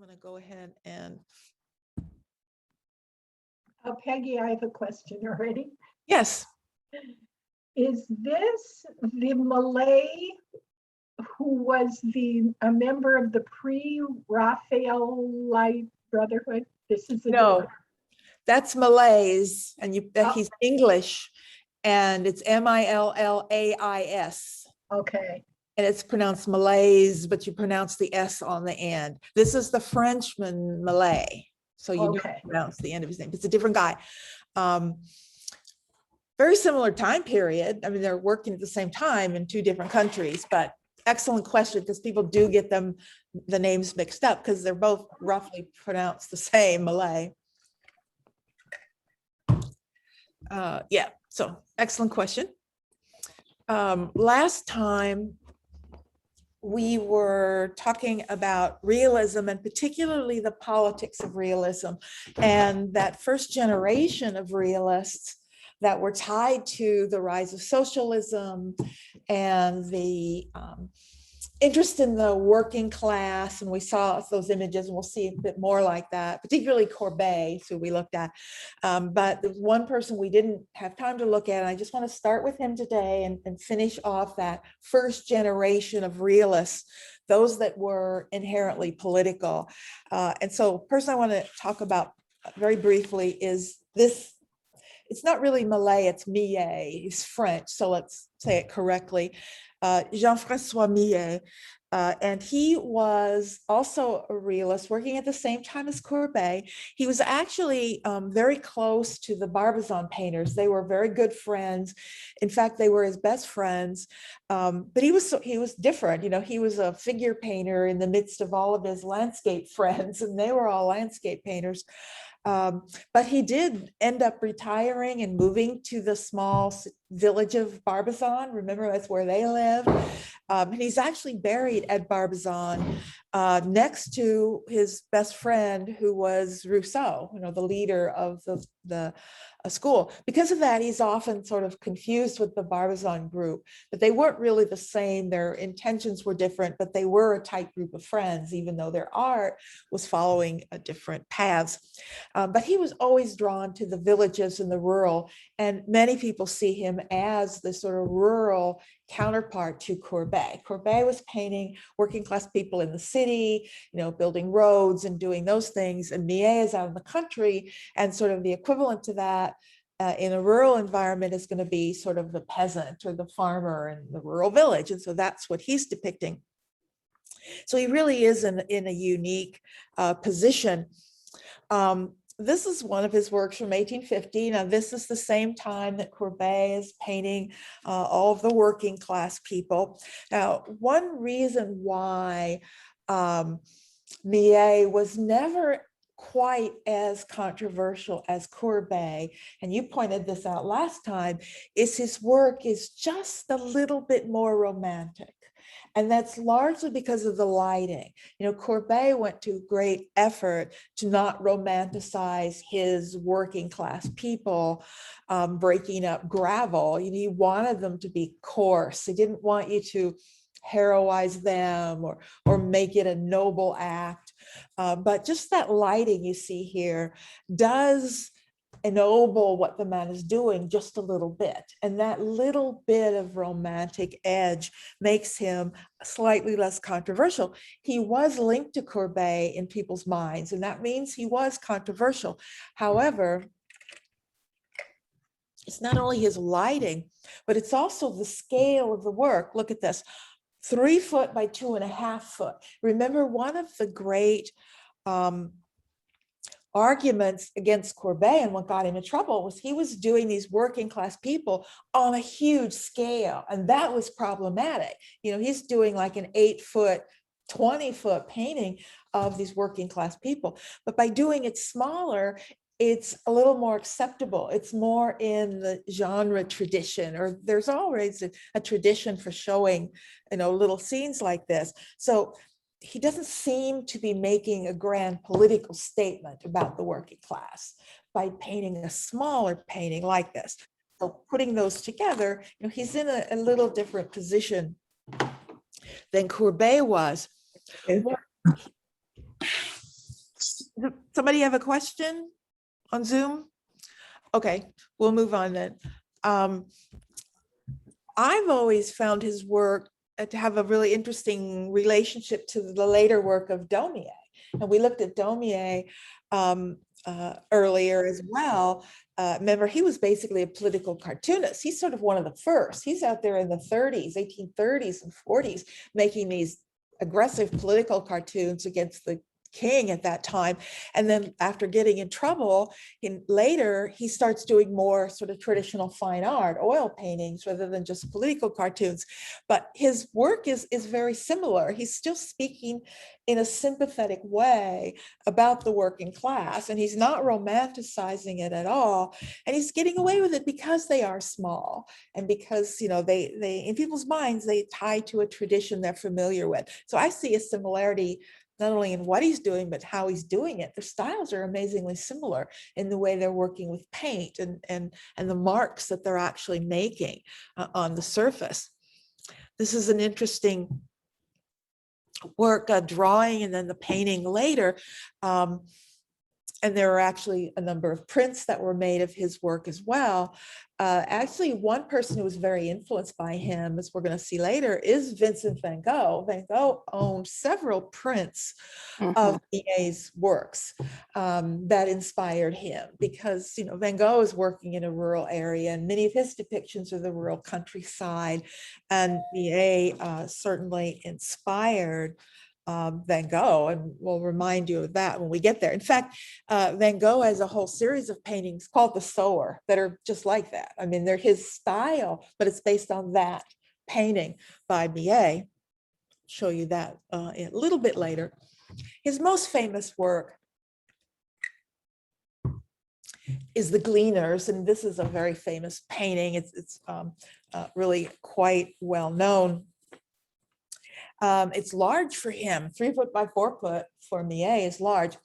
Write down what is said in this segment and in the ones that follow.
want to go ahead and. Peggy, I have a question already. Yes. Is this the Malay who was a member of the pre-Raphaelite Brotherhood? This is No, that's Malays, and he's English, and it's Millais. Okay. And it's pronounced Malays, but you pronounce the S on the end. This is the Frenchman Malay. So you don't pronounce the end of his name. It's a different guy. Very similar time period. I mean, they're working at the same time in two different countries, but excellent question, because people do get the names mixed up because they're both roughly pronounced the same, Malay. Yeah, so excellent question. Last time we were talking about realism, and particularly the politics of realism, and that first generation of realists that were tied to the rise of socialism and the interest in the working class. And we saw those images, and we'll see a bit more like that, particularly Courbet, who we looked at. But there's one person we didn't have time to look at, and I just want to start with him today and finish off that first generation of realists, those that were inherently political. And so the person I want to talk about very briefly is this. It's not really Malay, it's Millet. He's French, so let's say it correctly. Jean-François Millet. And he was also a realist working at the same time as Courbet. He was actually very close to the Barbizon painters. They were very good friends. In fact, they were his best friends. But he was different. You know, he was a figure painter in the midst of all of his landscape friends, and they were all landscape painters. But he did end up retiring and moving to the small village of Barbizon. Remember, that's where they live. And he's actually buried at Barbizon next to his best friend, who was Rousseau, you know, the leader of the school. Because of that, he's often sort of confused with the Barbizon group, but they weren't really the same. Their intentions were different, but they were a tight group of friends, even though their art was following different paths. But he was always drawn to the villages and the rural, and many people see him as the sort of rural counterpart to Courbet. Courbet was painting working class people in the city, you know, building roads and doing those things, and Millet is out in the country, and sort of the equivalent to that in a rural environment is going to be sort of the peasant or the farmer in the rural village, and so that's what he's depicting. So he really is in a unique position. This is one of his works from 1850. Now, this is the same time that Courbet is painting all of the working class people. Now, one reason why Millet was never quite as controversial as Courbet, and you pointed this out last time, is his work is just a little bit more romantic. And that's largely because of the lighting. You know, Courbet went to great effort to not romanticize his working class people breaking up gravel. You know, he wanted them to be coarse. He didn't want you to heroize them or make it a noble act. But just that lighting you see here does ennoble what the man is doing just a little bit. And that little bit of romantic edge makes him slightly less controversial. He was linked to Courbet in people's minds, and that means he was controversial. However, it's not only his lighting, but it's also the scale of the work. Look at this, 3 foot by 2.5 foot. Remember, one of the great arguments against Courbet and what got him in trouble was he was doing these working class people on a huge scale, and that was problematic. You know, he's doing like an 8 foot, 20 foot painting of these working class people, but by doing it smaller, it's a little more acceptable. It's more in the genre tradition, or there's always a tradition for showing, you know, little scenes like this. So he doesn't seem to be making a grand political statement about the working class by painting a smaller painting like this. So putting those together, you know, he's in a little different position than Courbet was. Somebody have a question on Zoom? Okay, we'll move on then. I've always found his work to have a really interesting relationship to the later work of Daumier. And we looked at Daumier earlier as well. Remember, he was basically a political cartoonist. He's sort of one of the first. He's out there in the 30s, 1830s and 40s, making these aggressive political cartoons against the king at that time. And then after getting in trouble, later he starts doing more sort of traditional fine art, oil paintings, rather than just political cartoons. But his work is very similar. He's still speaking in a sympathetic way about the working class, and he's not romanticizing it at all. And he's getting away with it because they are small, and because, you know, they in people's minds, they tie to a tradition they're familiar with. So I see a similarity not only in what he's doing, but how he's doing it. Their styles are amazingly similar in the way they're working with paint and the marks that they're actually making on the surface. This is an interesting work, drawing and then the painting later. And there are actually a number of prints that were made of his work as well. Actually, one person who was very influenced by him, as we're going to see later, is Vincent van Gogh. Van Gogh owned several prints of Millet's works that inspired him, because, you know, Van Gogh is working in a rural area, and many of his depictions are the rural countryside, and Millet certainly inspired Van Gogh, and we'll remind you of that when we get there. In fact, Van Gogh has a whole series of paintings called The Sower that are just like that. I mean, they're his style, but it's based on that painting by Millet. Show you that a little bit later. His most famous work is The Gleaners, and this is a very famous painting. It's really quite well known. It's large for him. 3 foot by 4 foot for Millet is large.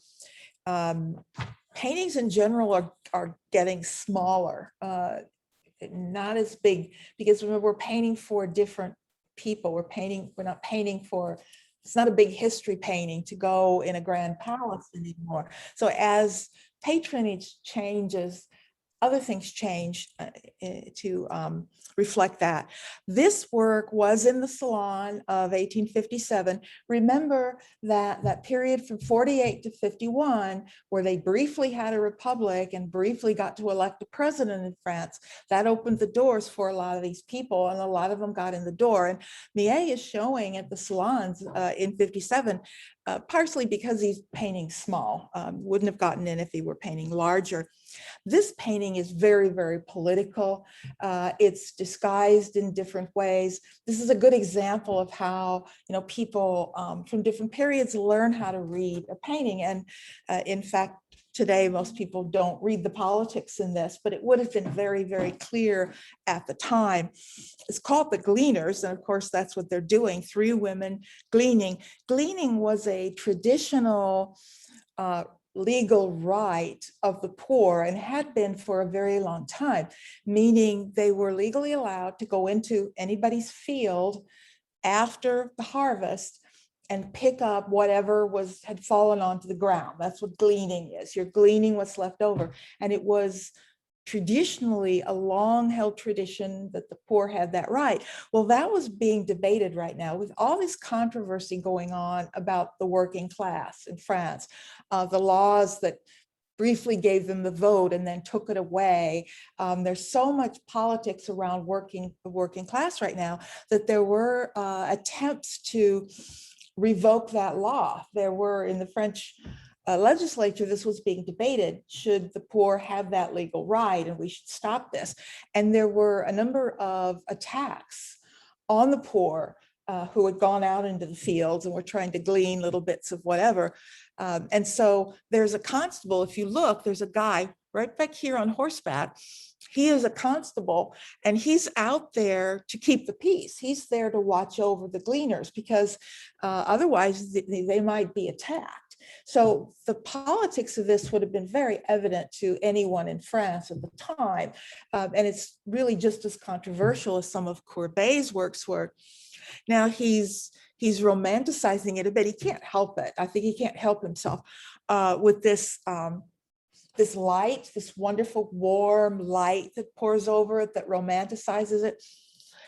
Paintings in general are getting smaller, not as big, because we're painting for different people. We're not painting for, it's not a big history painting to go in a grand palace anymore. So as patronage changes, other things change to reflect that. This work was in the Salon of 1857. Remember that period from 48 to 51, where they briefly had a republic and briefly got to elect a president in France, that opened the doors for a lot of these people, and a lot of them got in the door. And Millet is showing at the salons in 57, partially because he's painting small, wouldn't have gotten in if he were painting larger. This painting is very, very political. It's disguised in different ways. This is a good example of how, you know, people from different periods learn how to read a painting. And in fact, today, most people don't read the politics in this, but it would have been very, very clear at the time. It's called The Gleaners, and of course, that's what they're doing. 3 women gleaning. Gleaning was a traditional legal right of the poor, and had been for a very long time, meaning they were legally allowed to go into anybody's field after the harvest and pick up whatever had fallen onto the ground. That's what gleaning is. You're gleaning what's left over. And it was traditionally a long-held tradition that the poor had that right. Well, that was being debated right now with all this controversy going on about the working class in France, the laws that briefly gave them the vote and then took it away. There's so much politics around the working class right now that there were attempts to revoke that law. There were, in the French legislature, this was being debated. Should the poor have that legal right, and we should stop this? And there were a number of attacks on the poor who had gone out into the fields and were trying to glean little bits of whatever. And so there's a constable. If you look, there's a guy right back here on horseback. He is a constable, and he's out there to keep the peace. He's there to watch over the gleaners, because otherwise they might be attacked. So the politics of this would have been very evident to anyone in France at the time. And it's really just as controversial as some of Courbet's works were. Now he's he's romanticizing it a bit. He can't help it. I think he can't help himself with this this light, this wonderful warm light that pours over it, that romanticizes it.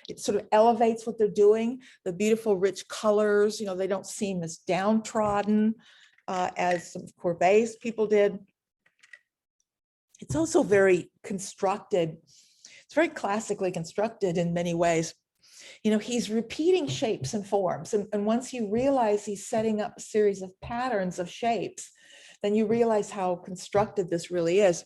It sort of elevates what they're doing, the beautiful rich colors, you know, they don't seem as downtrodden as some of Courbet's people did. It's also very constructed. It's very classically constructed in many ways. You know, he's repeating shapes and forms. And once you realize he's setting up a series of patterns of shapes, then you realize how constructed this really is.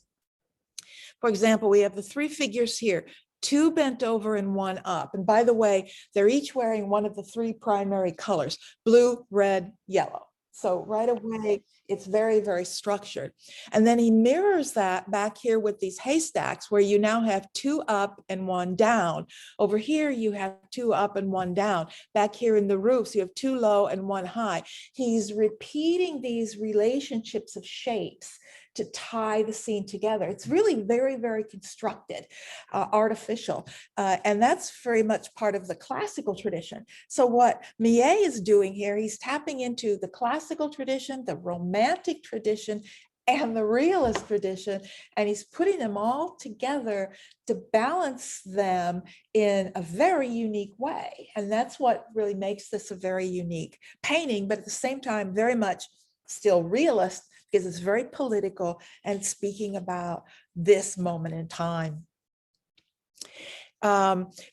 For example, we have the three figures here, two bent over and one up. And by the way, they're each wearing one of the three primary colors, blue, red, yellow. So right away, it's very, very structured. And then he mirrors that back here with these haystacks where you now have two up and one down. Over here, you have two up and one down. Back here in the roofs, you have two low and one high. He's repeating these relationships of shapes to tie the scene together. It's really very, very constructed, artificial. And that's very much part of the classical tradition. So what Millet is doing here, he's tapping into the classical tradition, the romantic tradition, and the realist tradition, and he's putting them all together to balance them in a very unique way. And that's what really makes this a very unique painting, but at the same time, very much still realist, because it's very political and speaking about this moment in time.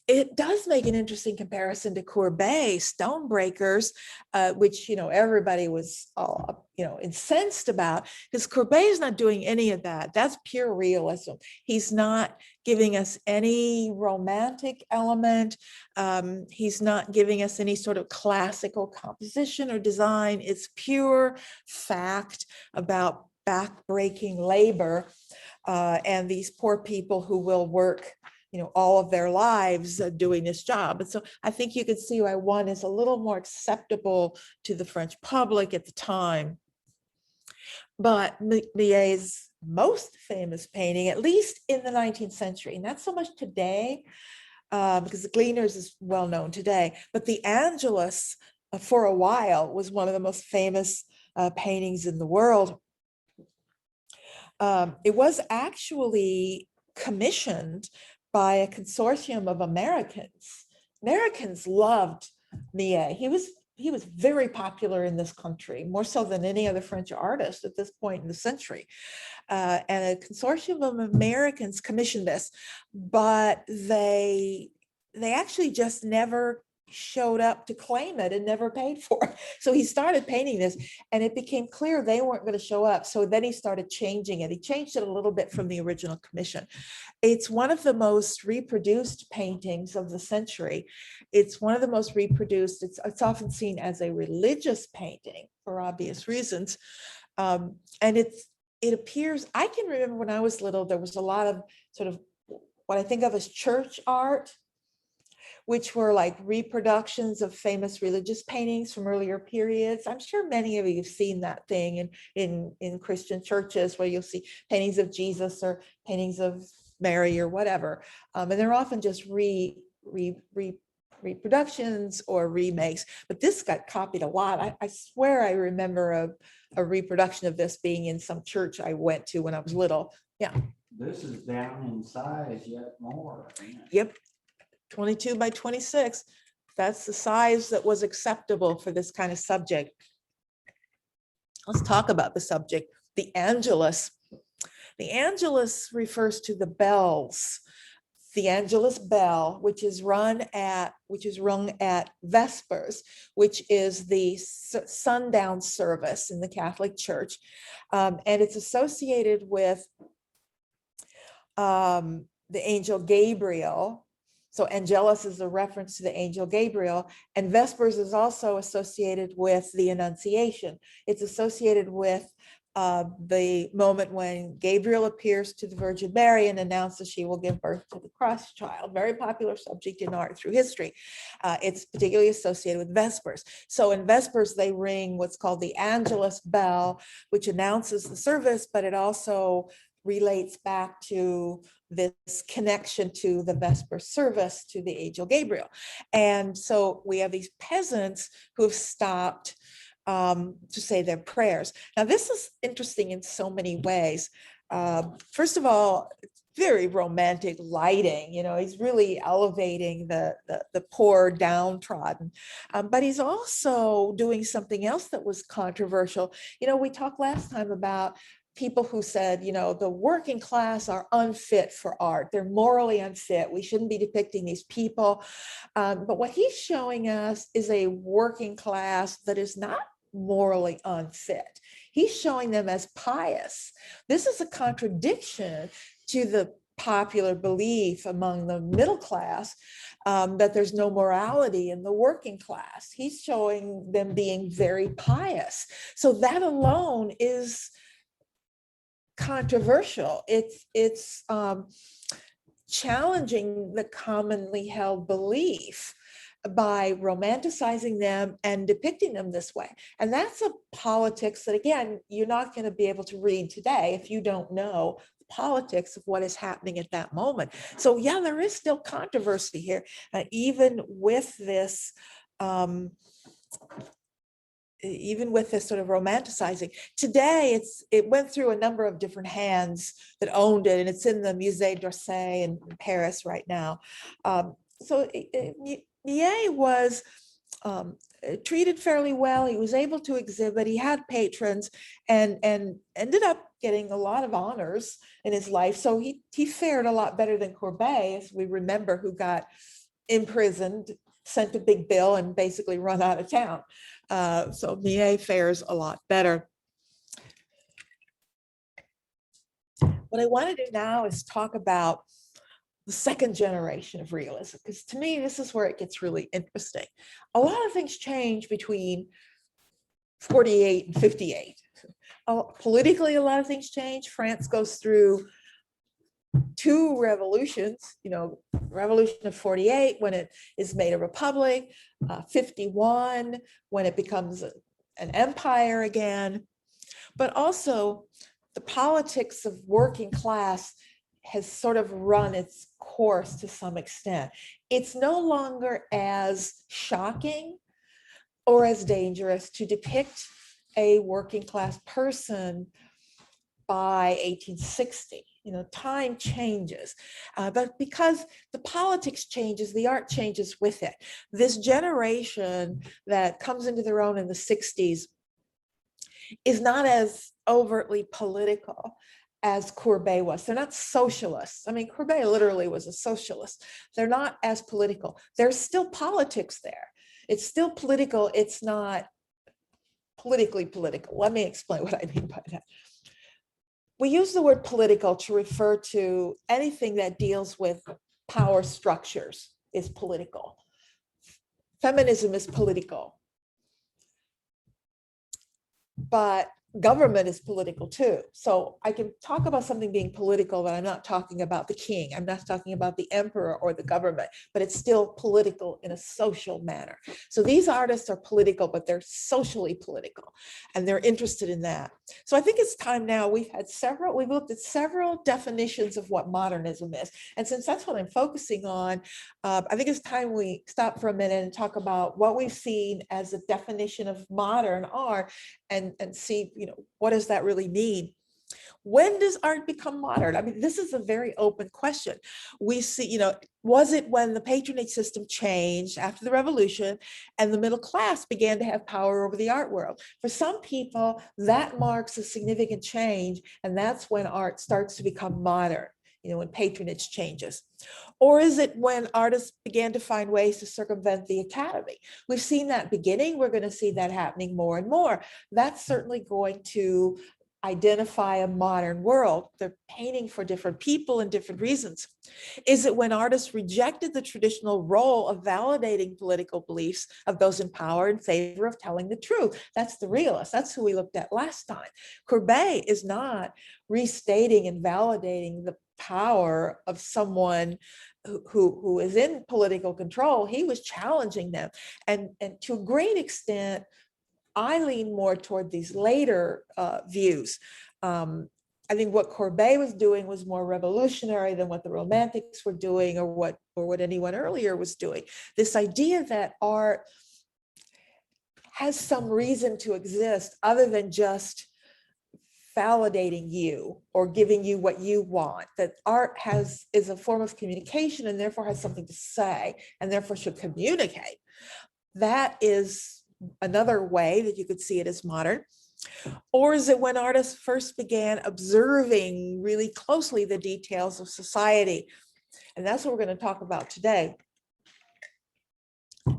It does make an interesting comparison to Courbet, Stonebreakers, which, you know, everybody was all, you know, incensed about, because Courbet is not doing any of that. That's pure realism. He's not giving us any romantic element. He's not giving us any sort of classical composition or design. It's pure fact about backbreaking labor and these poor people who will work, you know, all of their lives doing this job. And so I think you can see why one is a little more acceptable to the French public at the time. But Millet's most famous painting, at least in the 19th century, not so much today, because the Gleaners is well known today, but the Angelus for a while was one of the most famous paintings in the world. It was actually commissioned by a consortium of Americans. Americans loved Millet. He was very popular in this country, more so than any other French artist at this point in the century. And a consortium of Americans commissioned this, but they actually just never showed up to claim it and never paid for it. So he started painting this and it became clear they weren't going to show up. So then he started changing it. He changed it a little bit from the original commission. It's one of the most reproduced paintings of the century. It's one of the most reproduced. It's often seen as a religious painting for obvious reasons. And it appears, I can remember when I was little, there was a lot of sort of what I think of as church art, which were like reproductions of famous religious paintings from earlier periods. I'm sure many of you have seen that thing in Christian churches where you'll see paintings of Jesus or paintings of Mary or whatever. And they're often just reproductions or remakes, but this got copied a lot. I swear I remember a reproduction of this being in some church I went to when I was little. Yeah. This is down in size yet more. Yep. 22 by 26. That's the size that was acceptable for this kind of subject. Let's talk about the subject, the Angelus. The Angelus refers to the bells. The Angelus bell, which is rung at Vespers, which is the sundown service in the Catholic Church. And it's associated with the angel Gabriel. So Angelus is a reference to the angel Gabriel, and Vespers is also associated with the Annunciation. It's associated with the moment when Gabriel appears to the Virgin Mary and announces she will give birth to the Christ child. Very popular subject in art through history. It's particularly associated with Vespers. So in Vespers, they ring what's called the Angelus bell, which announces the service, but it also relates back to this connection to the Vesper service, to the angel Gabriel. And so we have these peasants who have stopped to say their prayers. Now, this is interesting in so many ways. First of all, very romantic lighting. He's really elevating the poor downtrodden, but he's also doing something else that was controversial. We talked last time about people who said, the working class are unfit for art. They're morally unfit. We shouldn't be depicting these people. But what he's showing us is a working class that is not morally unfit. He's showing them as pious. This is a contradiction to the popular belief among the middle class that there's no morality in the working class. He's showing them being very pious. So that alone is controversial. It's challenging the commonly held belief by romanticizing them and depicting them this way. And that's a politics that, again, you're not going to be able to read today if you don't know the politics of what is happening at that moment. So yeah, there is still controversy here, even with this sort of romanticizing. Today, it went through a number of different hands that owned it, and it's in the Musée d'Orsay in Paris right now. So Millet was treated fairly well. He was able to exhibit. He had patrons, and ended up getting a lot of honors in his life. So he fared a lot better than Courbet, as we remember, who got imprisoned, sent a big bill, and basically run out of town. So Millet fares a lot better. What I want to do now is talk about the second generation of realism, because to me, this is where it gets really interesting. A lot of things change between 48 and 58. Politically, a lot of things change. France goes through two revolutions, revolution of 48 when it is made a republic, 51 when it becomes an empire again. But also the politics of working class has sort of run its course to some extent. It's no longer as shocking or as dangerous to depict a working class person by 1860. Time changes, but because the politics changes, the art changes with it. This generation that comes into their own in the 60s is not as overtly political as Courbet was. They're not socialists. I mean, Courbet literally was a socialist. They're not as political. There's still politics there. It's still political. It's not politically political. Let me explain what I mean by that. We use the word political to refer to anything that deals with power structures is political. Feminism is political. But government is political too. So I can talk about something being political, but I'm not talking about the king. I'm not talking about the emperor or the government, but it's still political in a social manner. So these artists are political, but they're socially political, and they're interested in that. So I think it's time now. We've looked at several definitions of what modernism is. And since that's what I'm focusing on, I think it's time we stop for a minute and talk about what we've seen as a definition of modern art, and see, what does that really mean? When does art become modern? I mean, this is a very open question. We see, was it when the patronage system changed after the revolution and the middle class began to have power over the art world? For some people, that marks a significant change, and that's when art starts to become modern, when patronage changes. Or is it when artists began to find ways to circumvent the academy? We've seen that beginning. We're going to see that happening more and more. That's certainly going to identify a modern world. They're painting for different people and different reasons. Is it when artists rejected the traditional role of validating political beliefs of those in power in favor of telling the truth? That's the realist. That's who we looked at last time. Courbet is not restating and validating the power of someone who is in political control. He was challenging them. And to a great extent, I lean more toward these later views. I think what Courbet was doing was more revolutionary than what the Romantics were doing, or what anyone earlier was doing. This idea that art has some reason to exist other than just validating you or giving you what you want, that art is a form of communication and therefore has something to say and therefore should communicate. That is another way that you could see it as modern. Or is it when artists first began observing really closely the details of society? And that's what we're going to talk about today.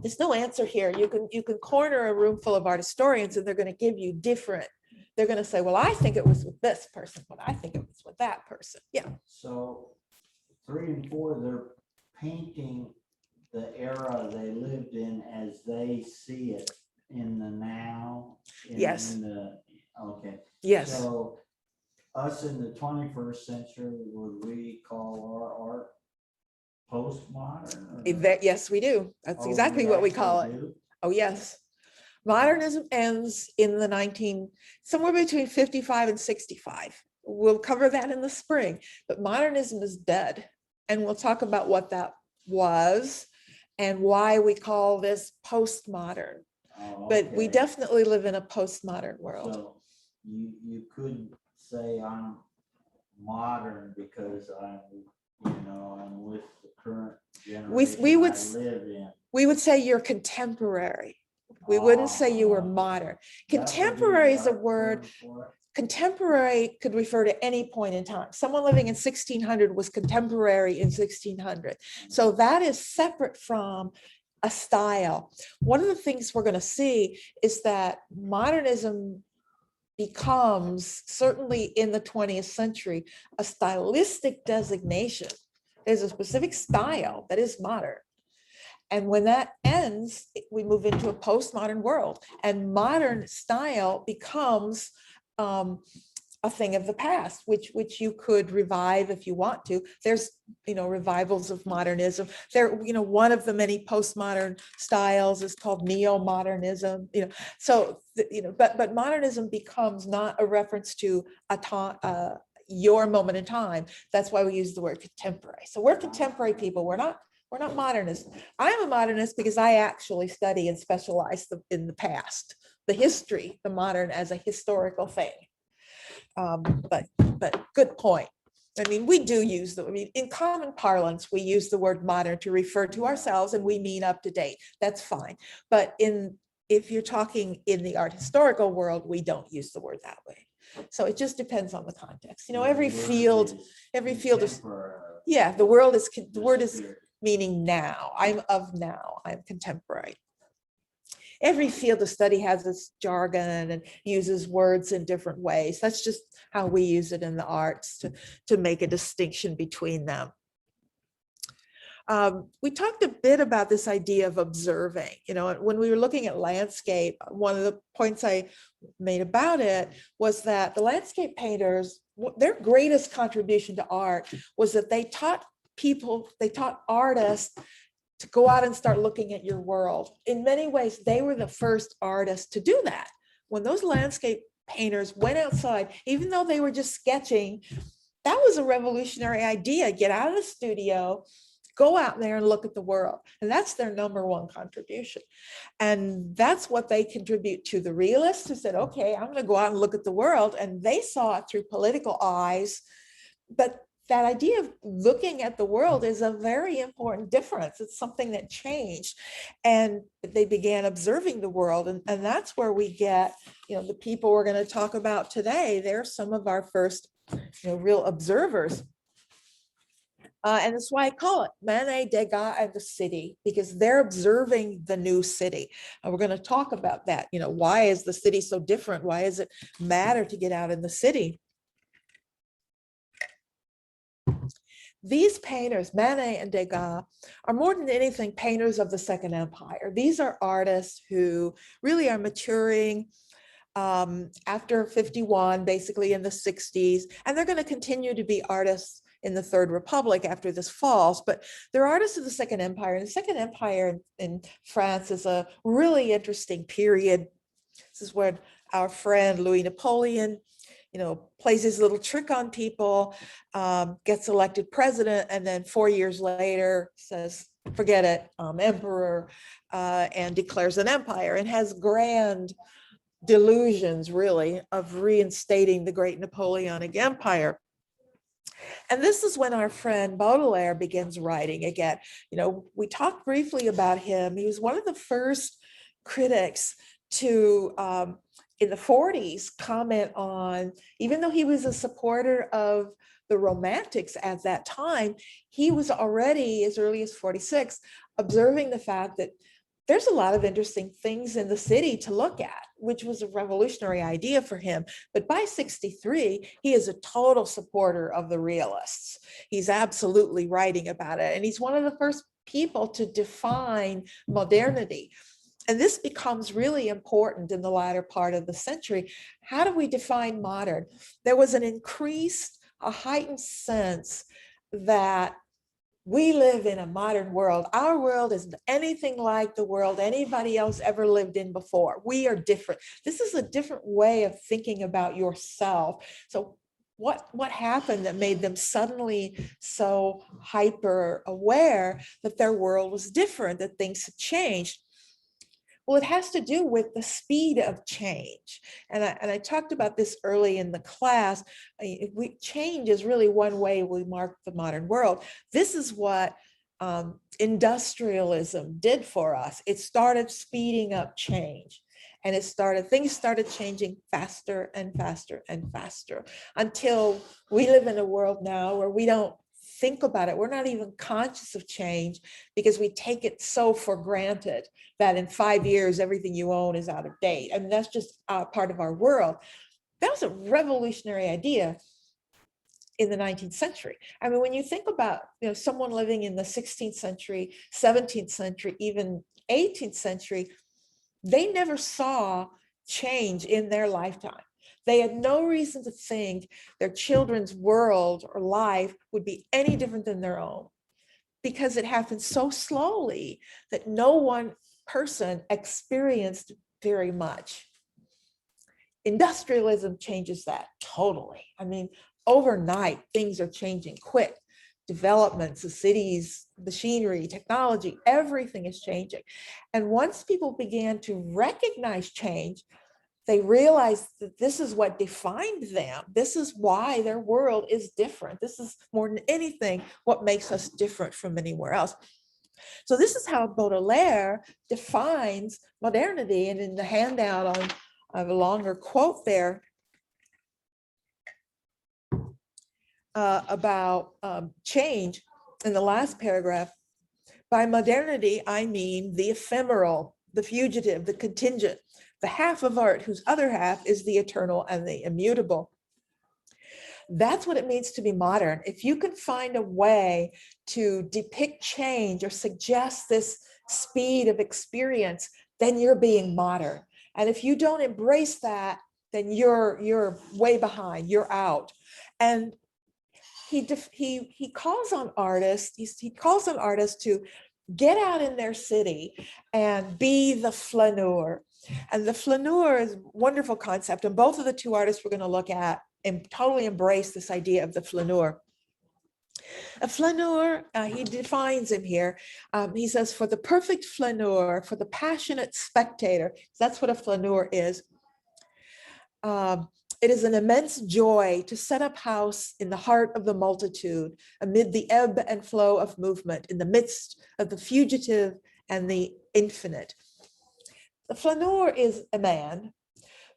There's no answer here. You can corner a room full of art historians and they're going to give you different. They're going to say, well, I think it was with this person, but I think it was with that person. Yeah. So 3 and 4, they're painting the era they lived in as they see it in the now. Yes. Okay. Yes. So us in the 21st century, would we call our art postmodern? Yes, we do. That's exactly what we call it. Oh, yes. Modernism ends in the somewhere between 55 and 65. We'll cover that in the spring, but modernism is dead. And we'll talk about what that was and why we call this postmodern. But we definitely live in a postmodern world. So you could say I'm modern because I'm with the current generation we would I live in. We would say you're contemporary. We wouldn't say you were modern. Contemporary is a word. Contemporary could refer to any point in time. Someone living in 1600 was contemporary in 1600. So that is separate from a style. One of the things we're going to see is that modernism becomes, certainly in the 20th century, a stylistic designation. There's a specific style that is modern. And when that ends, we move into a postmodern world, and modern style becomes a thing of the past, which you could revive if you want to. There's, revivals of modernism. One of the many postmodern styles is called neo-modernism. But modernism becomes not a reference to your moment in time. That's why we use the word contemporary. So we're contemporary people. We're not modernists. I'm a modernist because I actually study and specialize in the past, the history, the modern as a historical thing. But good point. I mean, we do use in common parlance, we use the word modern to refer to ourselves, and we mean up to date. That's fine. But if you're talking in the art historical world, we don't use the word that way. So it just depends on the context. Every field is, yeah, the word is meaning now. I'm of now. I'm contemporary. Every field of study has its jargon and uses words in different ways. That's just how we use it in the arts to make a distinction between them. We talked a bit about this idea of observing. When we were looking at landscape, one of the points I made about it was that the landscape painters, their greatest contribution to art was that they taught artists to go out and start looking at your world. In many ways, they were the first artists to do that. When those landscape painters went outside, even though they were just sketching, that was a revolutionary idea. Get out of the studio, go out there and look at the world. And that's their number one contribution. And that's what they contribute to the realists who said, okay, I'm going to go out and look at the world. And they saw it through political eyes. But that idea of looking at the world is a very important difference. It's something that changed. And they began observing the world. And that's where we get, the people we're going to talk about today. They're some of our first, real observers. And that's why I call it Manet, Degas, and the city, because they're observing the new city. And we're going to talk about that. Why is the city so different? Why does it matter to get out in the city? These painters, Manet and Degas, are more than anything painters of the Second Empire. These are artists who really are maturing after 51, basically in the 60s, and they're going to continue to be artists in the Third Republic after this falls, but they're artists of the Second Empire. And the Second Empire in France is a really interesting period. This is when our friend Louis Napoleon plays his little trick on people, gets elected president, and then 4 years later says, forget it, emperor, and declares an empire and has grand delusions, really, of reinstating the great Napoleonic Empire. And this is when our friend Baudelaire begins writing again. We talked briefly about him. He was one of the first critics to, in the 40s, comment on, even though he was a supporter of the Romantics at that time, he was already, as early as 46, observing the fact that there's a lot of interesting things in the city to look at, which was a revolutionary idea for him. But by 63, he is a total supporter of the realists. He's absolutely writing about it. And he's one of the first people to define modernity. And this becomes really important in the latter part of the century. How do we define modern? There was a heightened sense that we live in a modern world. Our world isn't anything like the world anybody else ever lived in before. We are different. This is a different way of thinking about yourself. So what happened that made them suddenly so hyper aware that their world was different, that things had changed? Well, it has to do with the speed of change. And I talked about this early in the class. Change is really one way we mark the modern world. This is what industrialism did for us. It started speeding up change. And things started changing faster and faster and faster until we live in a world now where we don't think about it. We're not even conscious of change because we take it so for granted that in 5 years, everything you own is out of date. I mean, that's just part of our world. That was a revolutionary idea in the 19th century. I mean, when you think about, someone living in the 16th century, 17th century, even 18th century, they never saw change in their lifetime. They had no reason to think their children's world or life would be any different than their own, because it happened so slowly that no one person experienced very much. Industrialism changes that totally. I mean, overnight, things are changing quick. Developments, the cities, machinery, technology, everything is changing. And once people began to recognize change, they realized that this is what defined them. This is why their world is different. This is more than anything what makes us different from anywhere else. So this is how Baudelaire defines modernity. And in the handout, I have a longer quote there about change in the last paragraph. By modernity, I mean the ephemeral, the fugitive, the contingent, the half of art whose other half is the eternal and the immutable. That's what it means to be modern. If you can find a way to depict change or suggest this speed of experience, then you're being modern. And if you don't embrace that, then you're way behind, you're out. And he calls on artists, he calls on artists to get out in their city and be the flaneur. And the flaneur is a wonderful concept. And both of the two artists we're going to look at and totally embrace this idea of the flaneur. A flaneur, he defines him here. He says, for the perfect flaneur, for the passionate spectator, that's what a flaneur is. It is an immense joy to set up house in the heart of the multitude, amid the ebb and flow of movement, in the midst of the fugitive and the infinite. The flaneur is a man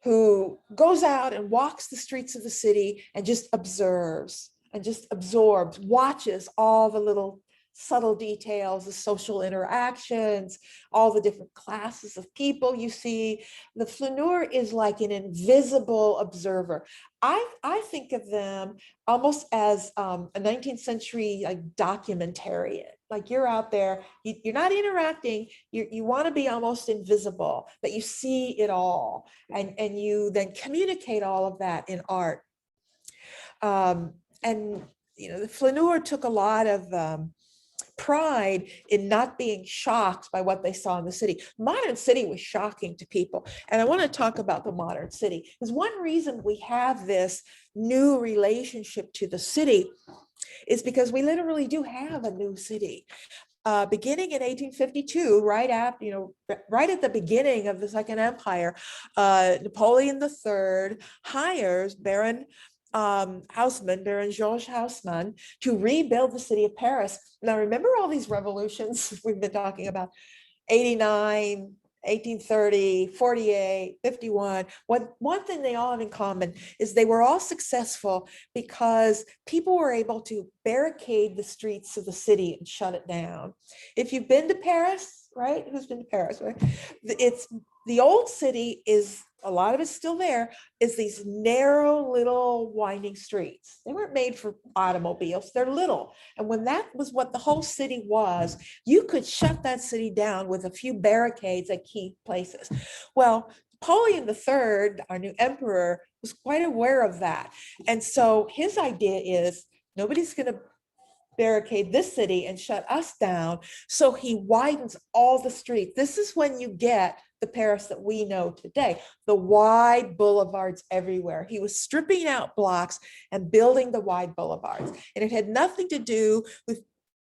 who goes out and walks the streets of the city and just observes and just absorbs, watches all the little subtle details, the social interactions, all the different classes of people you see. The flaneur is like an invisible observer. I think of them almost as a 19th century documentarian. Like you're out there, you're not interacting, you want to be almost invisible, but you see it all. And you then communicate all of that in art. And the flaneur took a lot of pride in not being shocked by what they saw in the city. Modern city was shocking to people. And I want to talk about the modern city, because one reason we have this new relationship to the city is because we literally do have a new city. Beginning in 1852, right after, right at the beginning of the Second Empire, Napoleon III hires Baron Baron Georges Haussmann, to rebuild the city of Paris. Now, remember all these revolutions we've been talking about, 89, 1830, 48, 51. One thing they all have in common is they were all successful because people were able to barricade the streets of the city and shut it down. If you've been to Paris, right? Who's been to Paris, right? It's the old city is, a lot of it's still there, is these narrow little winding streets. They weren't made for automobiles, they're little. And when that was what the whole city was, you could shut that city down with a few barricades at key places. Well, Napoleon III, our new emperor, was quite aware of that. And so his idea is, nobody's going to barricade this city and shut us down. So he widens all the streets. This is when you get the Paris that we know today, the wide boulevards everywhere. He was stripping out blocks and building the wide boulevards. And it had nothing to do with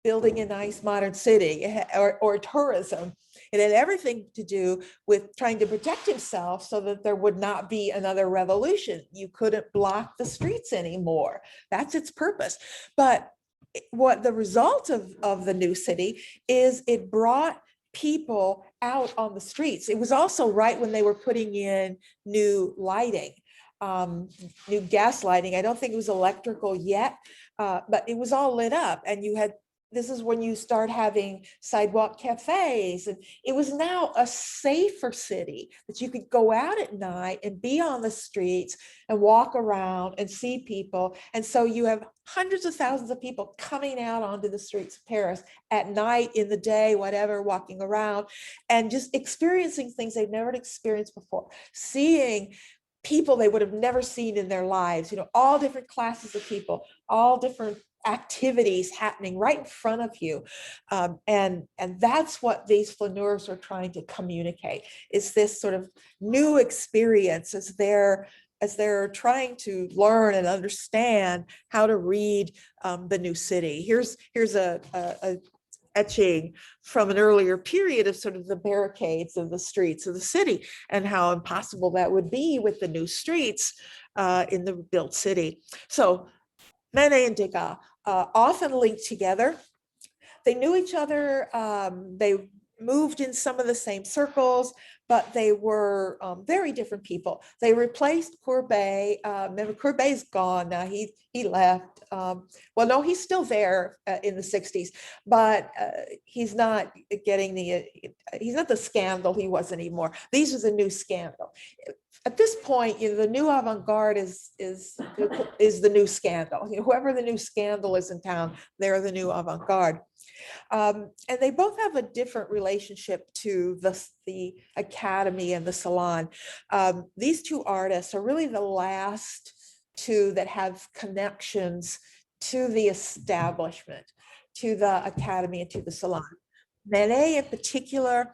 building a nice modern city or tourism. It had everything to do with trying to protect himself so that there would not be another revolution. You couldn't block the streets anymore. That's its purpose. But what the result of the new city is, it brought people out on the streets. It was also right when they were putting in new lighting, new gas lighting. I don't think it was electrical yet, but it was all lit up, and this is when you start having sidewalk cafes. And it was now a safer city, that you could go out at night and be on the streets and walk around and see people. And so you have hundreds of thousands of people coming out onto the streets of Paris at night, in the day, whatever, walking around and just experiencing things they've never experienced before, seeing people they would have never seen in their lives, all different classes of people, all different activities happening right in front of you. And that's what these flaneurs are trying to communicate, is this sort of new experience as they're trying to learn and understand how to read the new city. Here's a etching from an earlier period of sort of the barricades of the streets of the city, and how impossible that would be with the new streets in the built city. So Manet and Degas often linked together. They knew each other. They moved in some of the same circles, but they were very different people. They replaced Courbet. Remember, Courbet's gone now. He left. Well, no, he's still there in the 60s, but he's not getting he's not the scandal he was anymore. These are the new scandal. At this point, the new avant-garde is the new scandal. Whoever the new scandal is in town, they're the new avant-garde. And they both have a different relationship to the academy and the salon. These two artists are really the last two that have connections to the establishment, to the academy and to the salon. Manet in particular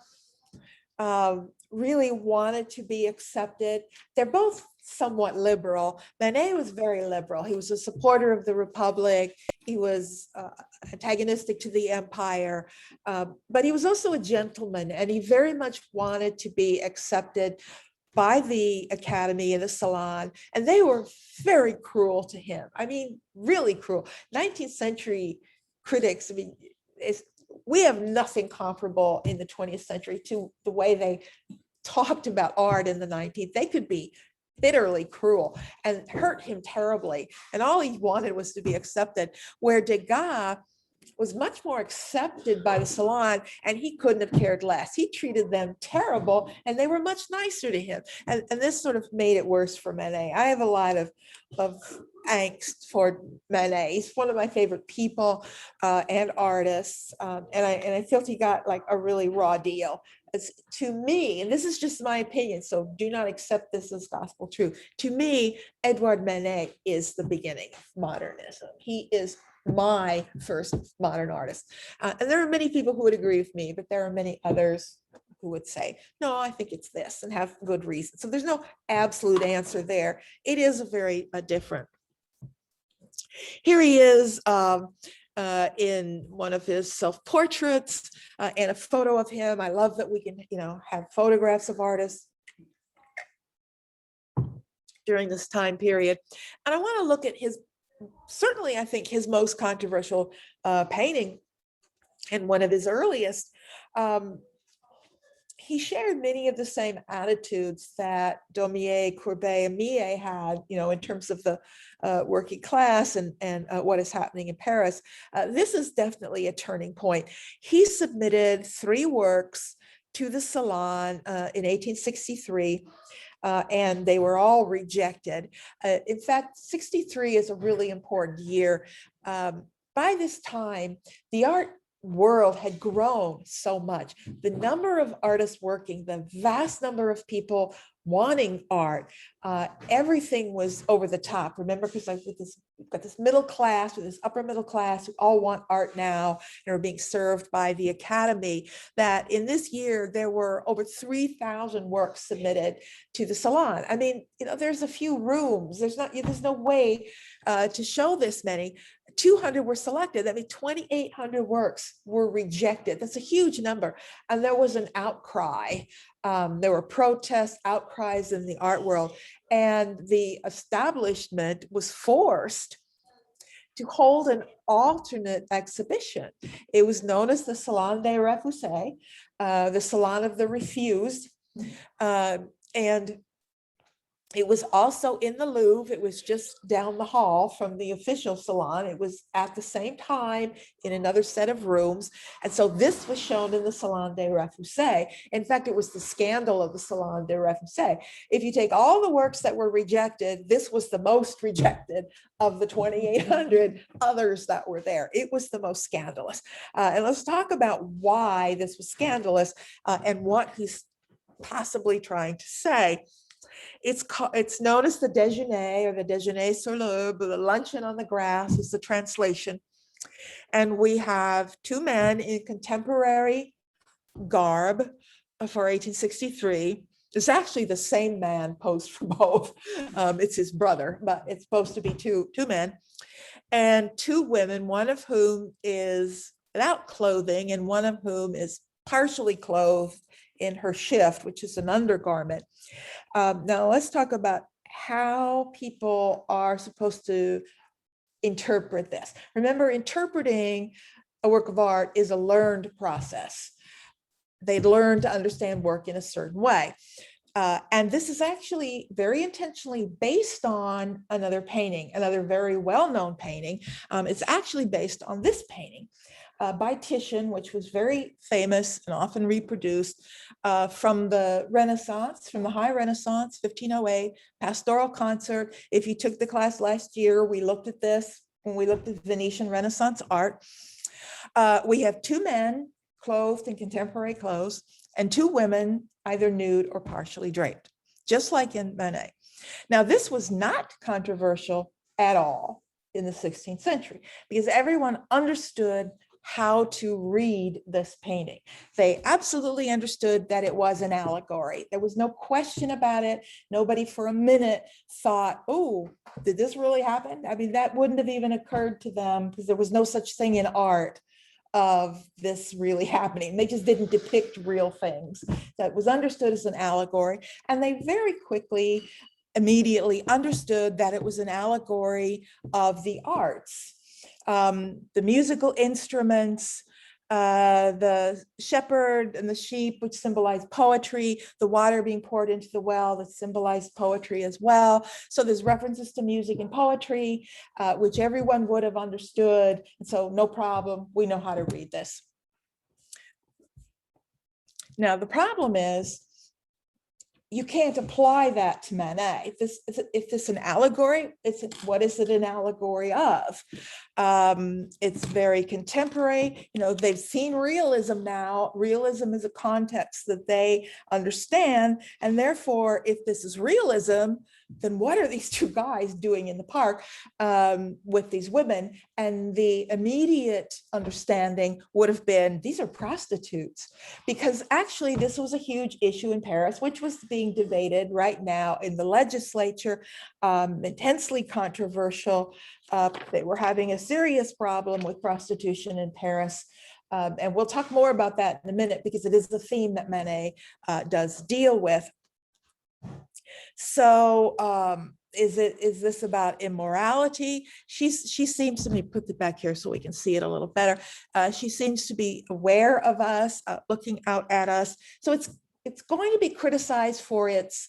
really wanted to be accepted. They're both somewhat liberal. Manet was very liberal. He was a supporter of the Republic. He was antagonistic to the empire, but he was also a gentleman, and he very much wanted to be accepted by the academy and the salon, and they were very cruel to him. I mean, really cruel. 19th century critics, we have nothing comparable in the 20th century to the way they talked about art in the 19th. They could be bitterly cruel and hurt him terribly. And all he wanted was to be accepted, where Degas was much more accepted by the salon, and he couldn't have cared less. He treated them terrible, and they were much nicer to him. And this sort of made it worse for Manet. I have a lot of angst for Manet. He's one of my favorite people and artists. And I felt he got like a really raw deal. To me, and this is just my opinion, so do not accept this as gospel truth. To me, Edouard Manet is the beginning of modernism. He is my first modern artist. And there are many people who would agree with me, but there are many others who would say, no, I think it's this, and have good reason. So there's no absolute answer there. It is a very different. Here he is in one of his self-portraits and a photo of him. I love that we can, have photographs of artists during this time period. And I want to look at certainly I think his most controversial painting, and one of his earliest. He shared many of the same attitudes that Daumier, Courbet, and Millet had, in terms of the working class and what is happening in Paris. This is definitely a turning point. He submitted 3 works to the Salon in 1863, and they were all rejected. In fact, 63 is a really important year. By this time, the art world had grown so much. The number of artists working, the vast number of people wanting art, everything was over the top. Remember, because we've got this middle class or this upper middle class who all want art now and are being served by the Academy, that in this year there were over 3,000 works submitted to the Salon. I mean, there's a few rooms. There's no way to show this many. 200 were selected. I mean, 2,800 works were rejected. That's a huge number. And there was an outcry. There were protests, outcries in the art world, and the establishment was forced to hold an alternate exhibition. It was known as the Salon des Refusés, the Salon of the Refused, and it was also in the Louvre. It was just down the hall from the official salon. It was at the same time in another set of rooms. And so this was shown in the Salon des Refusés. In fact, it was the scandal of the Salon des Refusés. If you take all the works that were rejected, this was the most rejected of the 2,800 others that were there. It was the most scandalous. And let's talk about why this was scandalous and what he's possibly trying to say. It's known as the déjeuner, or the déjeuner sur l'herbe, the luncheon on the grass is the translation. And we have 2 men in contemporary garb for 1863. It's actually the same man posed for both. It's his brother, but it's supposed to be two men. And 2 women, one of whom is without clothing and one of whom is partially clothed in her shift, which is an undergarment. Now let's talk about how people are supposed to interpret this. Remember, interpreting a work of art is a learned process. They learn to understand work in a certain way. And this is actually very intentionally based on another painting, another very well-known painting. It's actually based on this painting by Titian, which was very famous and often reproduced from the Renaissance, from the High Renaissance, 1508, Pastoral Concert. If you took the class last year, we looked at this when we looked at Venetian Renaissance art. We have 2 men clothed in contemporary clothes and 2 women either nude or partially draped, just like in Manet. Now, this was not controversial at all in the 16th century because everyone understood how to read this painting. They absolutely understood that it was an allegory. There was no question about it. Nobody for a minute thought, oh, did this really happen? I mean, that wouldn't have even occurred to them because there was no such thing in art of this really happening. They just didn't depict real things. That was understood as an allegory. And they very quickly, immediately understood that it was an allegory of the arts. The musical instruments, the shepherd and the sheep, which symbolize poetry, the water being poured into the well that symbolized poetry as well. So there's references to music and poetry, which everyone would have understood. And so no problem, we know how to read this. Now, the problem is, you can't apply that to Manet. If this an allegory, what is it an allegory of? It's very contemporary. They've seen realism now. Realism is a context that they understand. And therefore, if this is realism, then what are these two guys doing in the park with these women? And the immediate understanding would have been, these are prostitutes, because actually this was a huge issue in Paris, which was being debated right now in the legislature, intensely controversial. They were having a serious problem with prostitution in Paris. And we'll talk more about that in a minute, because it is the theme that Manet does deal with. So is this about immorality? She seems to me, put it back here so we can see it a little better. She seems to be aware of us, looking out at us. So it's going to be criticized for its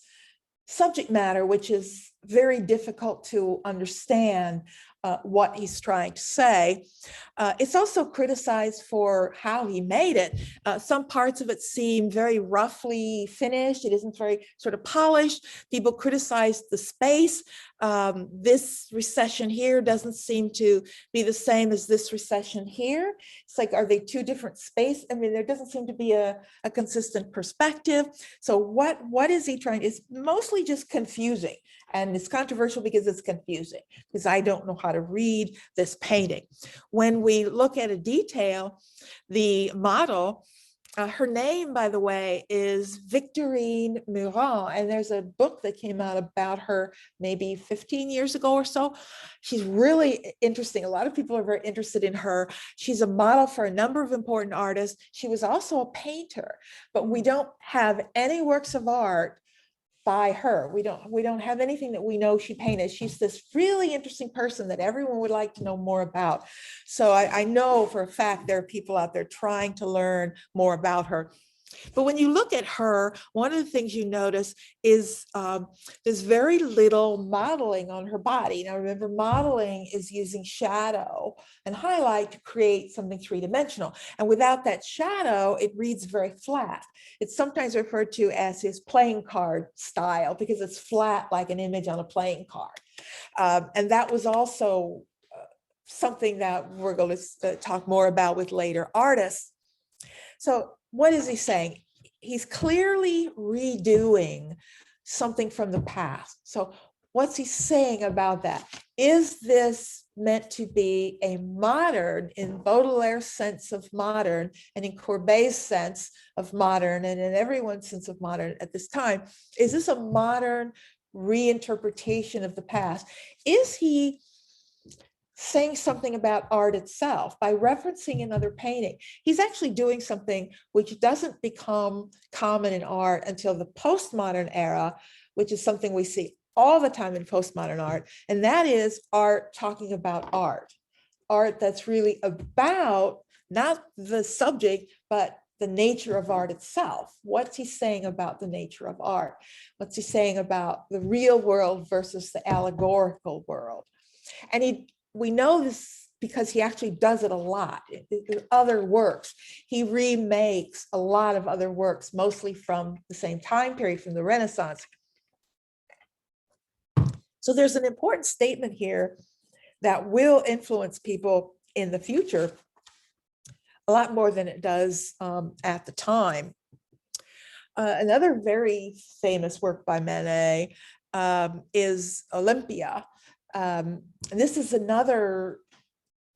subject matter, which is very difficult to understand what he's trying to say. It's also criticized for how he made it. Some parts of it seem very roughly finished. It isn't very sort of polished. People criticize the space. This recession here doesn't seem to be the same as this recession here. It's like, are they two different spaces? I mean, there doesn't seem to be a consistent perspective. So what is he trying? It's mostly just confusing. And it's controversial because it's confusing, because I don't know how to read this painting. When we look at a detail, the model, her name, by the way, is Victorine Murat, and there's a book that came out about her maybe 15 years ago or so. She's really interesting. A lot of people are very interested in her. She's a model for a number of important artists. She was also a painter, but we don't have any works of art by her. We don't have anything that we know she painted. She's this really interesting person that everyone would like to know more about. So I know for a fact there are people out there trying to learn more about her. But when you look at her, one of the things you notice is there's very little modeling on her body. Now remember, modeling is using shadow and highlight to create something three-dimensional. And without that shadow, it reads very flat. It's sometimes referred to as his playing card style, because it's flat like an image on a playing card. And that was also something that we're going to talk more about with later artists. So what is he saying? He's clearly redoing something from the past. So what's he saying about that? Is this meant to be a modern, in Baudelaire's sense of modern, and in Courbet's sense of modern, and in everyone's sense of modern at this time? Is this a modern reinterpretation of the past? Is he saying something about art itself by referencing another painting? He's actually doing something which doesn't become common in art until the postmodern era, which is something we see all the time in postmodern art, and that is art talking about art. Art that's really about not the subject, but the nature of art itself. What's he saying about the nature of art? What's he saying about the real world versus the allegorical world? And we know this because he actually does it a lot in other works. He remakes a lot of other works, mostly from the same time period, from the Renaissance. So there's an important statement here that will influence people in the future a lot more than it does at the time. Another very famous work by Manet is Olympia. And this is another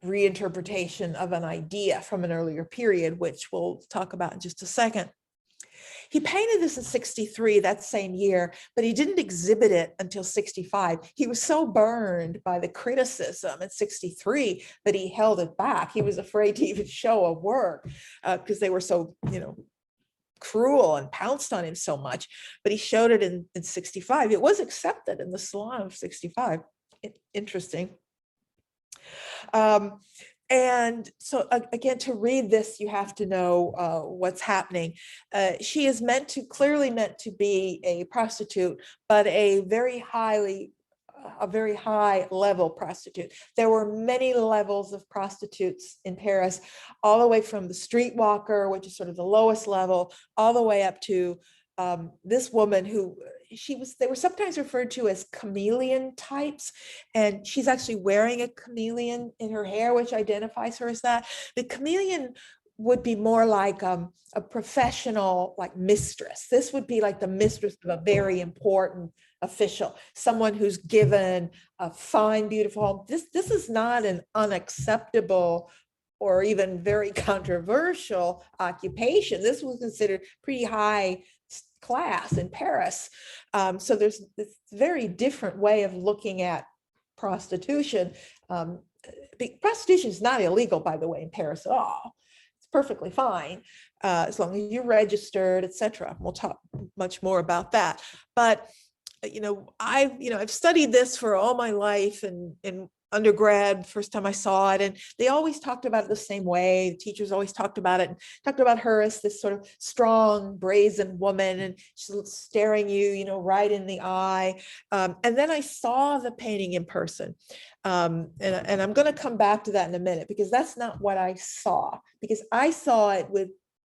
reinterpretation of an idea from an earlier period, which we'll talk about in just a second. He painted this in 63, that same year, but he didn't exhibit it until 65. He was so burned by the criticism in 63 that he held it back. He was afraid to even show a work because they were so, cruel and pounced on him so much. But he showed it in 65. It was accepted in the Salon of 65. Interesting. And so again, to read this, you have to know what's happening. She is clearly meant to be a prostitute, but a very high level prostitute. There were many levels of prostitutes in Paris, all the way from the streetwalker, which is sort of the lowest level, all the way up to this woman who they were sometimes referred to as chameleon types, and she's actually wearing a chameleon in her hair, which identifies her as that. The chameleon would be more like a professional, like mistress. This would be like the mistress of a very important official, someone who's given a fine, beautiful home. This is not an unacceptable or even very controversial occupation. This was considered pretty high class in Paris. So there's this very different way of looking at prostitution. Prostitution is not illegal, by the way, in Paris at all. It's perfectly fine as long as you're registered, etc. We'll talk much more about that. But I've studied this for all my life, and in undergrad, first time I saw it, and they always talked about it the same way. The teachers always talked about it, and talked about her as this sort of strong, brazen woman, and she's staring you, right in the eye. And then I saw the painting in person. And I'm going to come back to that in a minute, because that's not what I saw, because I saw it with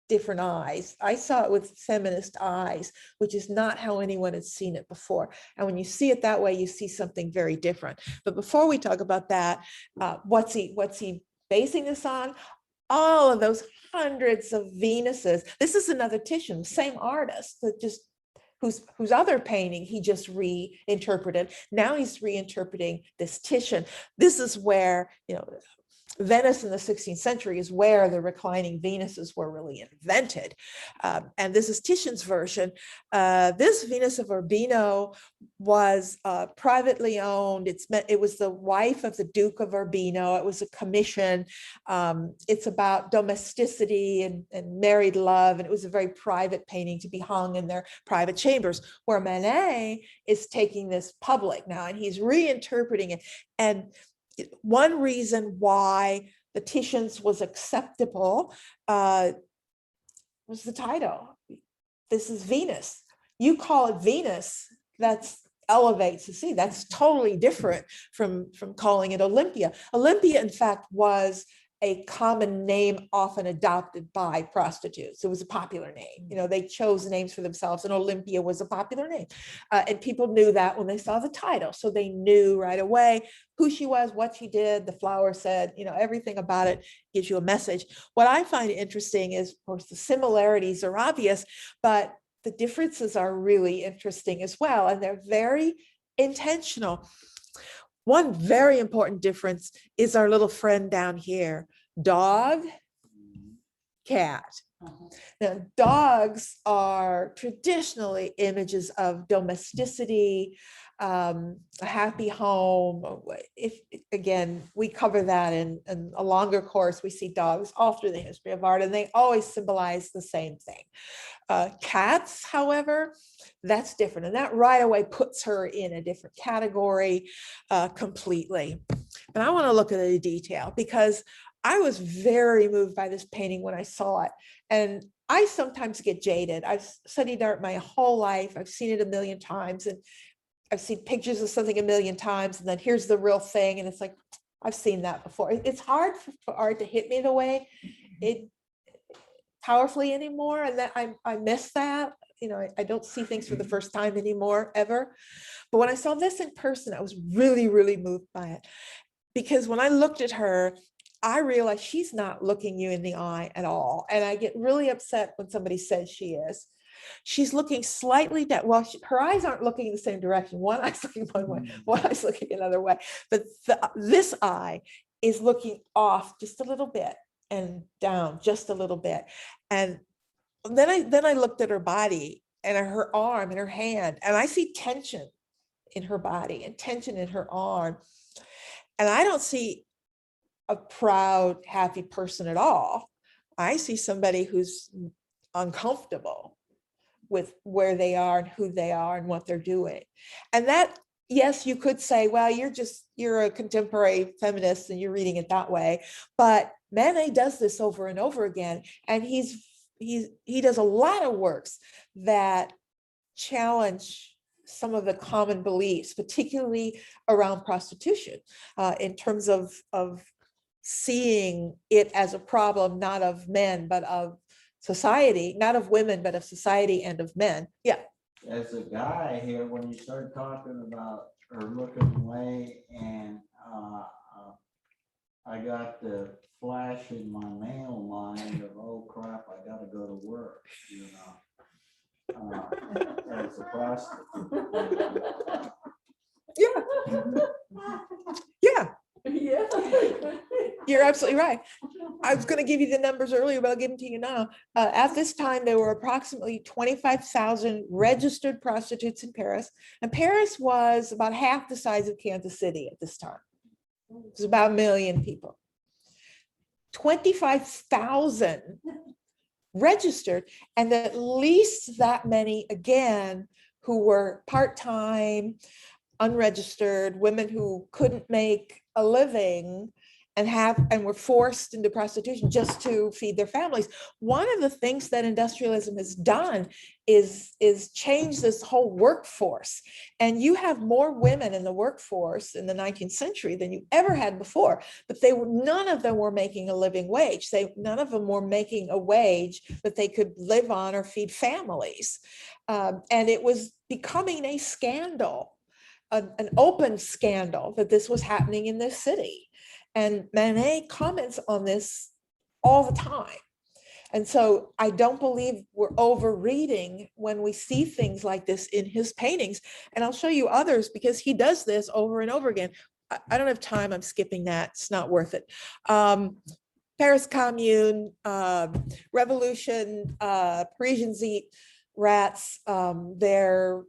different eyes. I saw it with feminist eyes, which is not how anyone had seen it before. And when you see it that way, you see something very different. But before we talk about that, what's he basing this on? All of those hundreds of Venuses. This is another Titian, the same artist, that just whose other painting he just reinterpreted. Now he's reinterpreting this Titian. This is where, Venice in the 16th century is where the reclining Venuses were really invented. And this is Titian's version. This Venus of Urbino was privately owned. It was the wife of the Duke of Urbino. It was a commission. It's about domesticity and married love. And it was a very private painting to be hung in their private chambers, where Manet is taking this public now, and he's reinterpreting it. And one reason why the Titian's was acceptable was the title. This is Venus. You call it Venus, that's elevates the sea. That's totally different from calling it Olympia. Olympia, in fact, was a common name often adopted by prostitutes. It was a popular name. They chose names for themselves, and Olympia was a popular name. And people knew that when they saw the title. So they knew right away who she was, what she did, the flower said, everything about it gives you a message. What I find interesting is, of course, the similarities are obvious, but the differences are really interesting as well. And they're very intentional. One very important difference is our little friend down here, dog, cat. Now, dogs are traditionally images of domesticity, a happy home. Again, we cover that in a longer course. We see dogs all through the history of art, and they always symbolize the same thing. Cats, however, that's different. And that right away puts her in a different category completely. And I want to look at the detail, because I was very moved by this painting when I saw it. And I sometimes get jaded. I've studied art my whole life. I've seen it a million times, and I've seen pictures of something a million times, and then here's the real thing. And it's like, I've seen that before. It's hard for art to hit me the way it powerfully anymore. And that I miss that. I don't see things for the first time anymore, ever. But when I saw this in person, I was really, really moved by it. Because when I looked at her, I realized she's not looking you in the eye at all. And I get really upset when somebody says she is. She's looking slightly down. Well, her eyes aren't looking in the same direction. One eye's looking one way, one eye's looking another way. But this eye is looking off just a little bit and down just a little bit. And then I looked at her body and her arm and her hand, and I see tension in her body and tension in her arm. And I don't see a proud, happy person at all. I see somebody who's uncomfortable with where they are and who they are and what they're doing. And that, yes, you could say, well, you're a contemporary feminist and you're reading it that way. But Manet does this over and over again. And he does a lot of works that challenge some of the common beliefs, particularly around prostitution, in terms of seeing it as a problem, not of men, but of society, not of women, but of society and of men. Yeah. As a guy here, when you start talking about her looking away, and I got the flash in my male mind of, oh crap, I gotta go to work, as a prostitute. Yeah, Yeah. you're absolutely right. I was going to give you the numbers earlier, but I'll give them to you now. At this time, there were approximately 25,000 registered prostitutes in Paris, and Paris was about half the size of Kansas City at this time. It was about 1 million people. 25,000 registered, and at least that many again who were part-time, unregistered, women who couldn't make a living and were forced into prostitution just to feed their families. One of the things that industrialism has done is change this whole workforce. And you have more women in the workforce in the 19th century than you ever had before, but none of them were making a living wage. None of them were making a wage that they could live on or feed families. And it was becoming a scandal, an open scandal that this was happening in this city. And Manet comments on this all the time. And so I don't believe we're overreading when we see things like this in his paintings. And I'll show you others because he does this over and over again. I don't have time. I'm skipping that. It's not worth it. Paris Commune, Revolution, Parisian Zenith, rats. They're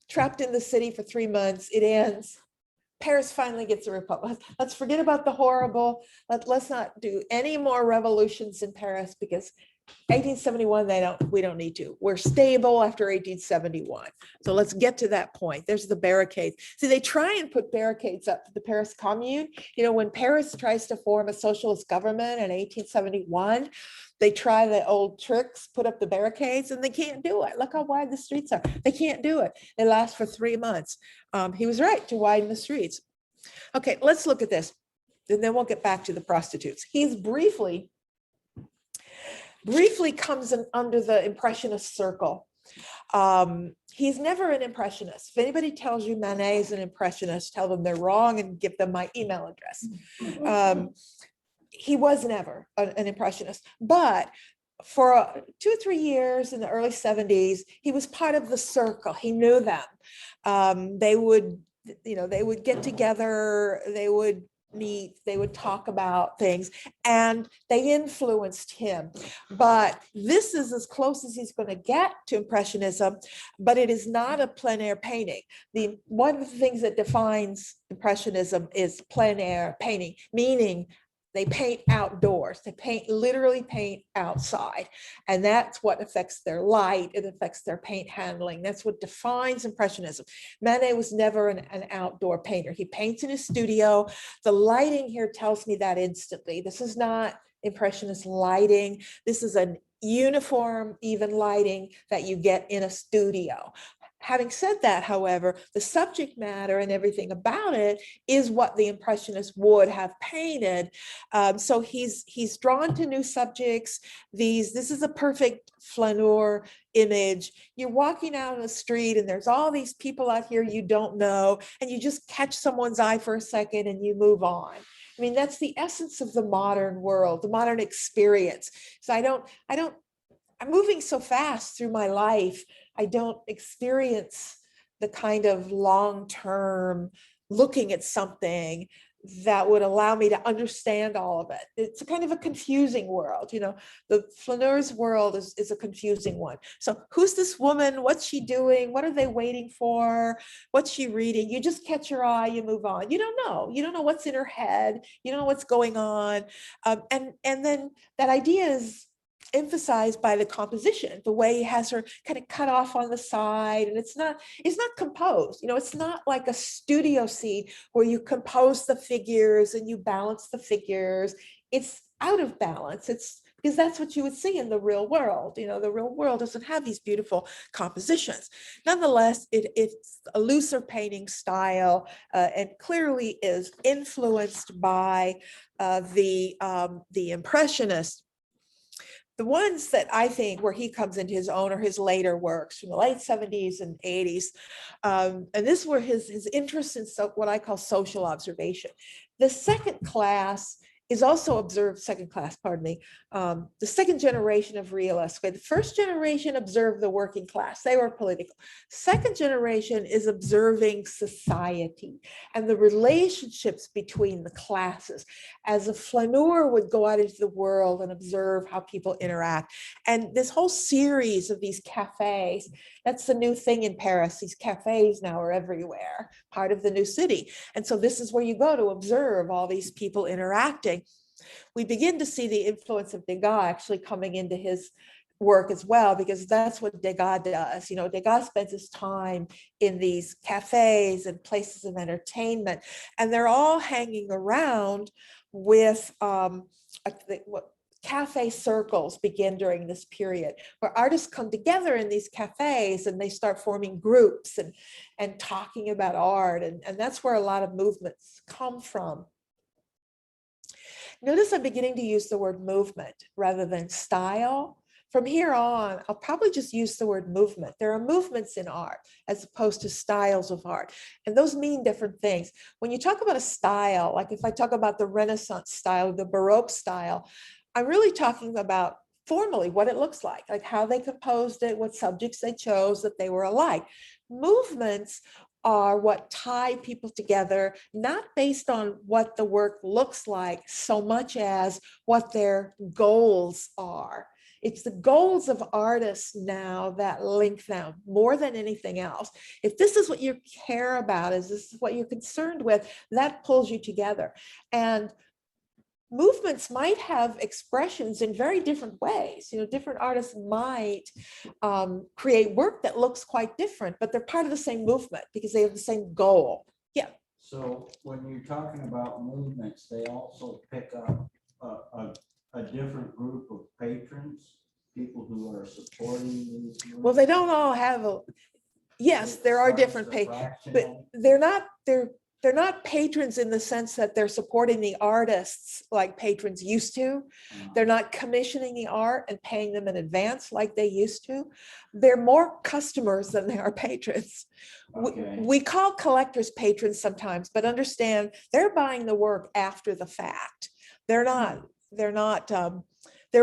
trapped in the city for 3 months. It ends. Paris finally gets a republic. Let's forget about the horrible. Let's not do any more revolutions in Paris because 1871, we don't need to. We're stable after 1871. So let's get to that point. There's the barricades. See, they try and put barricades up to the Paris Commune. You know, when Paris tries to form a socialist government in 1871, they try the old tricks, put up the barricades, and they can't do it. Look how wide the streets are. They can't do it. It lasts for 3 months. He was right to widen the streets. Okay, let's look at this. And then we'll get back to the prostitutes. He's briefly comes in under the Impressionist circle. He's never an Impressionist. If anybody tells you Manet is an Impressionist, tell them they're wrong and give them my email address. He was never an Impressionist, but for 2 or 3 years in the early 70s, he was part of the circle. He knew them. They would get together, they would meet, they would talk about things, and they influenced him. But this is as close as he's going to get to Impressionism, but it is not a plein air painting. One of the things that defines Impressionism is plein air painting, meaning they paint outdoors. They literally paint outside. And that's what affects their light. It affects their paint handling. That's what defines Impressionism. Manet was never an outdoor painter. He paints in his studio. The lighting here tells me that instantly. This is not Impressionist lighting. This is an uniform, even lighting that you get in a studio. Having said that, however, the subject matter and everything about it is what the Impressionists would have painted. So he's drawn to new subjects. This is a perfect flaneur image. You're walking out on the street and there's all these people out here you don't know, and you just catch someone's eye for a second and you move on. I mean, that's the essence of the modern world, the modern experience. So I'm moving so fast through my life. I don't experience the kind of long-term looking at something that would allow me to understand all of it. It's a kind of a confusing world. You know, the flaneur's world is a confusing one. So who's this woman? What's she doing? What are they waiting for? What's she reading? You just catch your eye, you move on. You don't know. You don't know what's in her head. You don't know what's going on. And then that idea is emphasized by the composition, the way he has her kind of cut off on the side, and it's not composed. You know, it's not like a studio scene where you compose the figures and you balance the figures. It's out of balance. It's because that's what you would see in the real world. You know, the real world doesn't have these beautiful compositions. Nonetheless, it's a looser painting style and clearly is influenced by the Impressionists. The ones that I think where he comes into his own are his later works from the late 70s and 80s. And this were his interest in what I call social observation. The second class is also observed, second class, pardon me, the second generation of realists. The first generation observed the working class, they were political. Second generation is observing society and the relationships between the classes. As a flaneur would go out into the world and observe how people interact. And this whole series of these cafes, that's the new thing in Paris. These cafes now are everywhere, part of the new city. And so this is where you go to observe all these people interacting. We begin to see the influence of Degas actually coming into his work as well, because that's what Degas does. You know, Degas spends his time in these cafes and places of entertainment, and they're all hanging around with what cafe circles begin during this period, where artists come together in these cafes and they start forming groups and talking about art. And that's where a lot of movements come from. Notice I'm beginning to use the word movement rather than style. From here on, I'll probably just use the word movement. There are movements in art as opposed to styles of art, and those mean different things. When you talk about a style, like if I talk about the Renaissance style, the Baroque style, I'm really talking about formally what it looks like how they composed it, what subjects they chose, that they were alike. Movements are what tie people together, not based on what the work looks like so much as what their goals are. It's the goals of artists now that link them more than anything else. If this is what you care about, is this what you're concerned with, that pulls you together. And movements might have expressions in very different ways. You know, different artists might create work that looks quite different, but they're part of the same movement because they have the same goal. Yeah. So when you're talking about movements, they also pick up a different group of patrons, people who are supporting these movements. Well, they don't all have a, yes, there are different patrons, but they're not patrons in the sense that they're supporting the artists like patrons used to. They're not commissioning the art and paying them in advance like they used to. They're more customers than they are patrons. Okay. We call collectors patrons sometimes, but understand they're buying the work after the fact. They're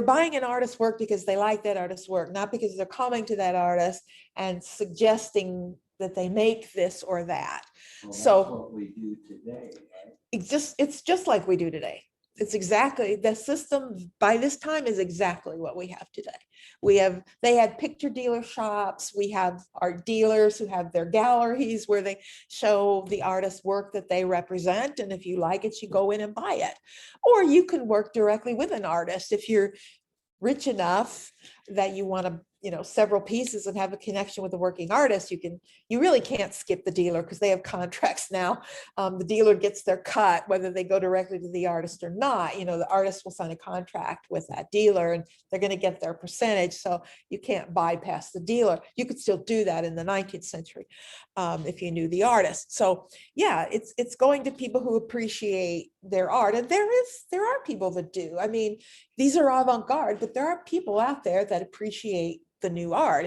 buying an artist's work because they like that artist's work, not because they're coming to that artist and suggesting that they make this or that. Well, that's So what we do today, right? it's just like we do today. It's exactly, the system by this time is exactly what we have today. They had picture dealer shops. We have art dealers who have their galleries where they show the artist's work that they represent. And if you like it, you go in and buy it. Or you can work directly with an artist if you're rich enough that you want to, you know, several pieces and have a connection with a working artist. You really can't skip the dealer because they have contracts now. The dealer gets their cut, whether they go directly to the artist or not. You know, the artist will sign a contract with that dealer and they're going to get their percentage. So you can't bypass the dealer. You could still do that in the 19th century if you knew the artist. So yeah, it's going to people who appreciate their art. And there are people that do. I mean, these are avant-garde, but there are people out there that appreciate the new art.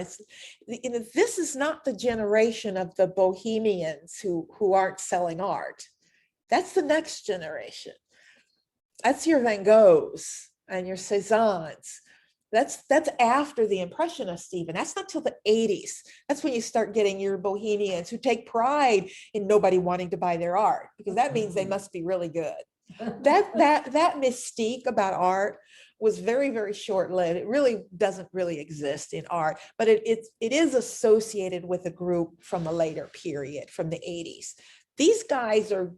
This is not the generation of the bohemians who aren't selling art. That's the next generation. That's your Van Goghs and your Cézannes. That's after the Impressionists even. That's not till the 80s. That's when you start getting your bohemians who take pride in nobody wanting to buy their art, because that means they must be really good. That mystique about art was very, very short-lived. It really doesn't really exist in art, but it is associated with a group from a later period, from the 80s. These guys are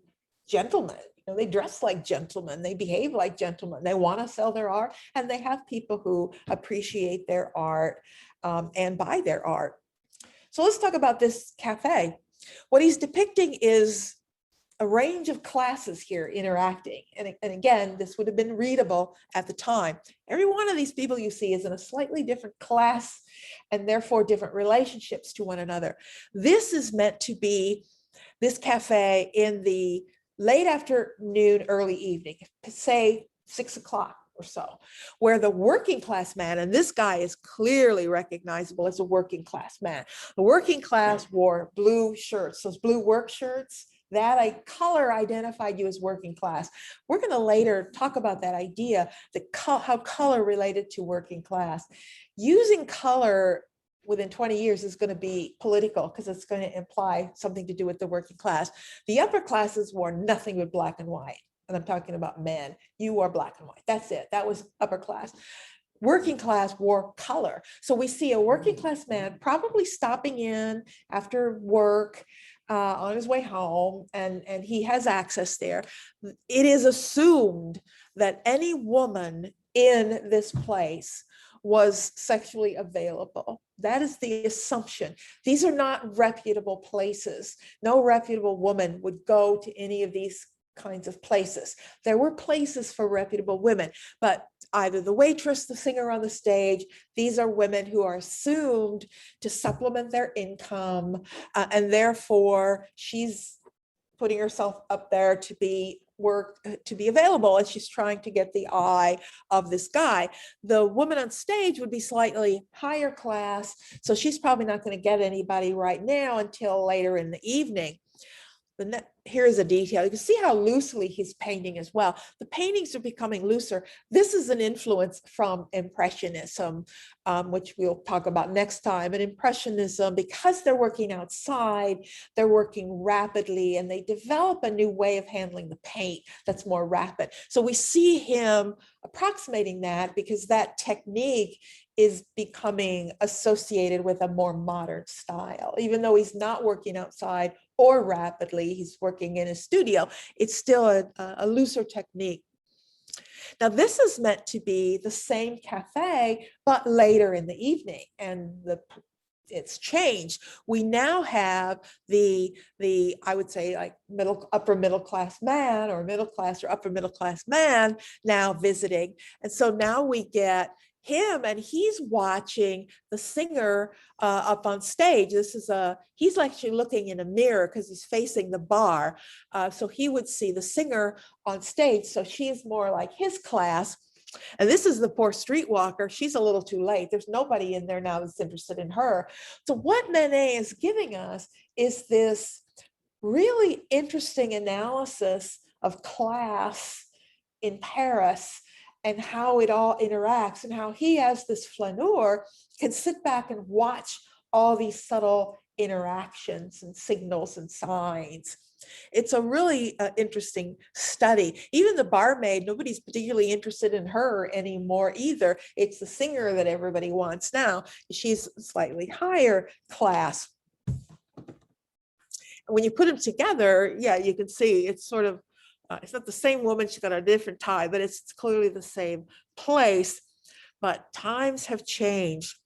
gentlemen. You know, they dress like gentlemen, they behave like gentlemen, they want to sell their art, and they have people who appreciate their art and buy their art. So let's talk about this cafe. What he's depicting is a range of classes here interacting. And again, this would have been readable at the time. Every one of these people you see is in a slightly different class and therefore different relationships to one another. This is meant to be this cafe in the late afternoon, early evening, say 6 o'clock or so, where the working class man, and this guy is clearly recognizable as a working class man. The working class wore blue shirts, those blue work shirts. that color identified you as working class. We're going to later talk about that idea, how color related to working class. Using color within 20 years is going to be political because it's going to imply something to do with the working class. The upper classes wore nothing but black and white. And I'm talking about men. You wore black and white. That's it. That was upper class. Working class wore color. So we see a working class man probably stopping in after work on his way home, and he has access there. It is assumed that any woman in this place was sexually available. That is the assumption. These are not reputable places. No reputable woman would go to any of these kinds of places. There were places for reputable women, but either the waitress, the singer on the stage, these are women who are assumed to supplement their income, and therefore she's putting herself up there to be available, and she's trying to get the eye of this guy. The woman on stage would be slightly higher class, so she's probably not going to get anybody right now until later in the evening. Here's a detail. You can see how loosely he's painting as well. The paintings are becoming looser. This is an influence from Impressionism, which we'll talk about next time. And Impressionism, because they're working outside, they're working rapidly, and they develop a new way of handling the paint that's more rapid. So we see him approximating that because that technique is becoming associated with a more modern style. Even though he's not working outside or rapidly, he's working in a studio, it's still a looser technique. Now, this is meant to be the same cafe, but later in the evening, and it's changed. We now have the I would say like upper middle class man, or middle class or upper middle class man now visiting. And so now we get him, and he's watching the singer up on stage. He's actually looking in a mirror because he's facing the bar. So he would see the singer on stage. So she's more like his class. And this is the poor streetwalker. She's a little too late. There's nobody in there now that's interested in her. So what Manet is giving us is this really interesting analysis of class in Paris and how it all interacts, and how he, as this flaneur, can sit back and watch all these subtle interactions and signals and signs. It's a really interesting study. Even the barmaid, nobody's particularly interested in her anymore either. It's the singer that everybody wants now. She's slightly higher class. And when you put them together, yeah, you can see it's sort of, it's not the same woman, she's got a different tie, but it's clearly the same place. But times have changed.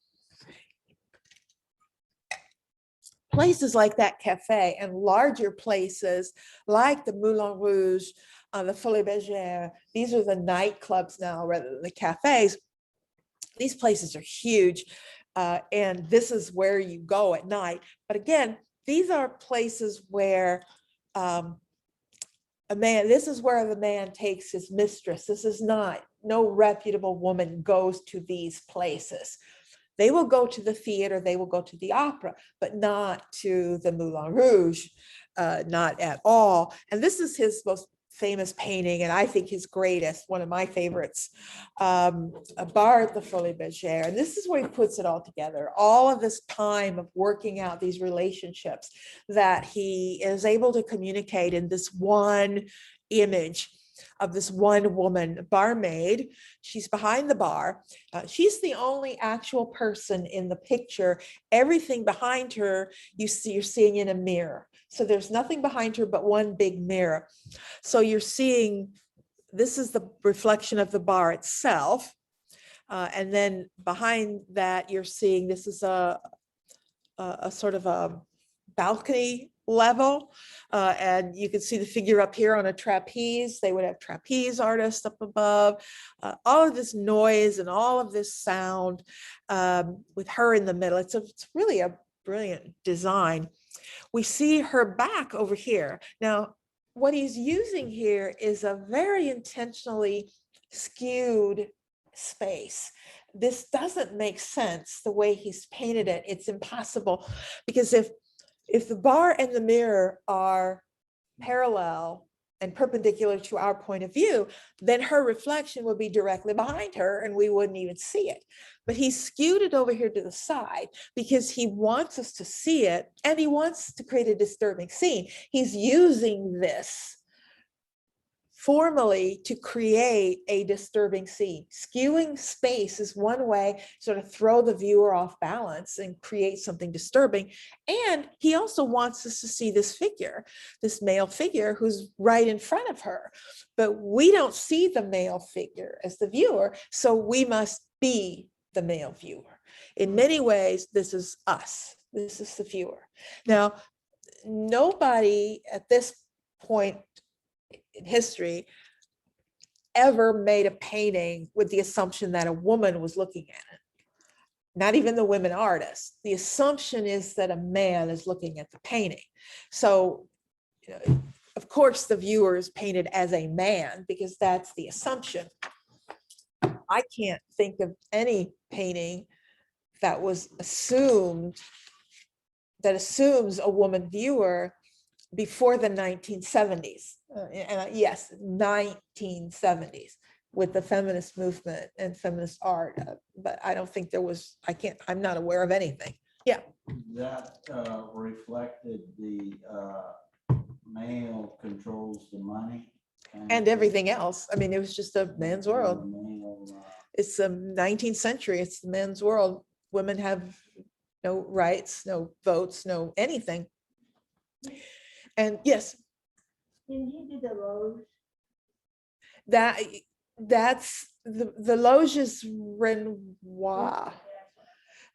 Places like that cafe and larger places like the Moulin Rouge, the Folies Bergère, these are the nightclubs now rather than the cafes. These places are huge, and this is where you go at night. But again, these are places where this is where the man takes his mistress. This is not, no reputable woman goes to these places. They will go to the theater, they will go to the opera, but not to the Moulin Rouge, not at all. And this is his most famous painting, and I think his greatest, one of my favorites, a bar at the Folies Bergère. And this is where he puts it all together, all of this time of working out these relationships that he is able to communicate in this one image of this one woman, barmaid. She's behind the bar. She's the only actual person in the picture. Everything behind her, you're seeing in a mirror. So there's nothing behind her but one big mirror. So you're seeing, this is the reflection of the bar itself. And then behind that, you're seeing, this is a sort of a balcony level, and you can see the figure up here on a trapeze. They would have trapeze artists up above. All of this noise and all of this sound with her in the middle. It's really a brilliant design. We see her back over here. Now, what he's using here is a very intentionally skewed space. This doesn't make sense the way he's painted it. It's impossible, because if the bar and the mirror are parallel and perpendicular to our point of view, then her reflection would be directly behind her and we wouldn't even see it. But he skewed it over here to the side because he wants us to see it and he wants to create a disturbing scene. He's using this formally to create a disturbing scene. Skewing space is one way sort of throw the viewer off balance and create something disturbing. And he also wants us to see this figure, this male figure who's right in front of her. But we don't see the male figure as the viewer, so we must be the male viewer. In many ways, this is us. This is the viewer. Now, nobody at this point in history ever made a painting with the assumption that a woman was looking at it. Not even the women artists. The assumption is that a man is looking at the painting. So, you know, of course, the viewer is painted as a man because that's the assumption. I can't think of any painting that was assumed, that assumes a woman viewer before the 1970s. Yes, 1970s with the feminist movement and feminist art. But I don't think there was, I'm not aware of anything. Yeah. That reflected the male controls the money. And everything else. I mean, it was just a man's world. Male, It's the 19th century. It's the men's world. Women have no rights, no votes, no anything. And yes. Didn't he do the Loge? That's the Loge is Renoir.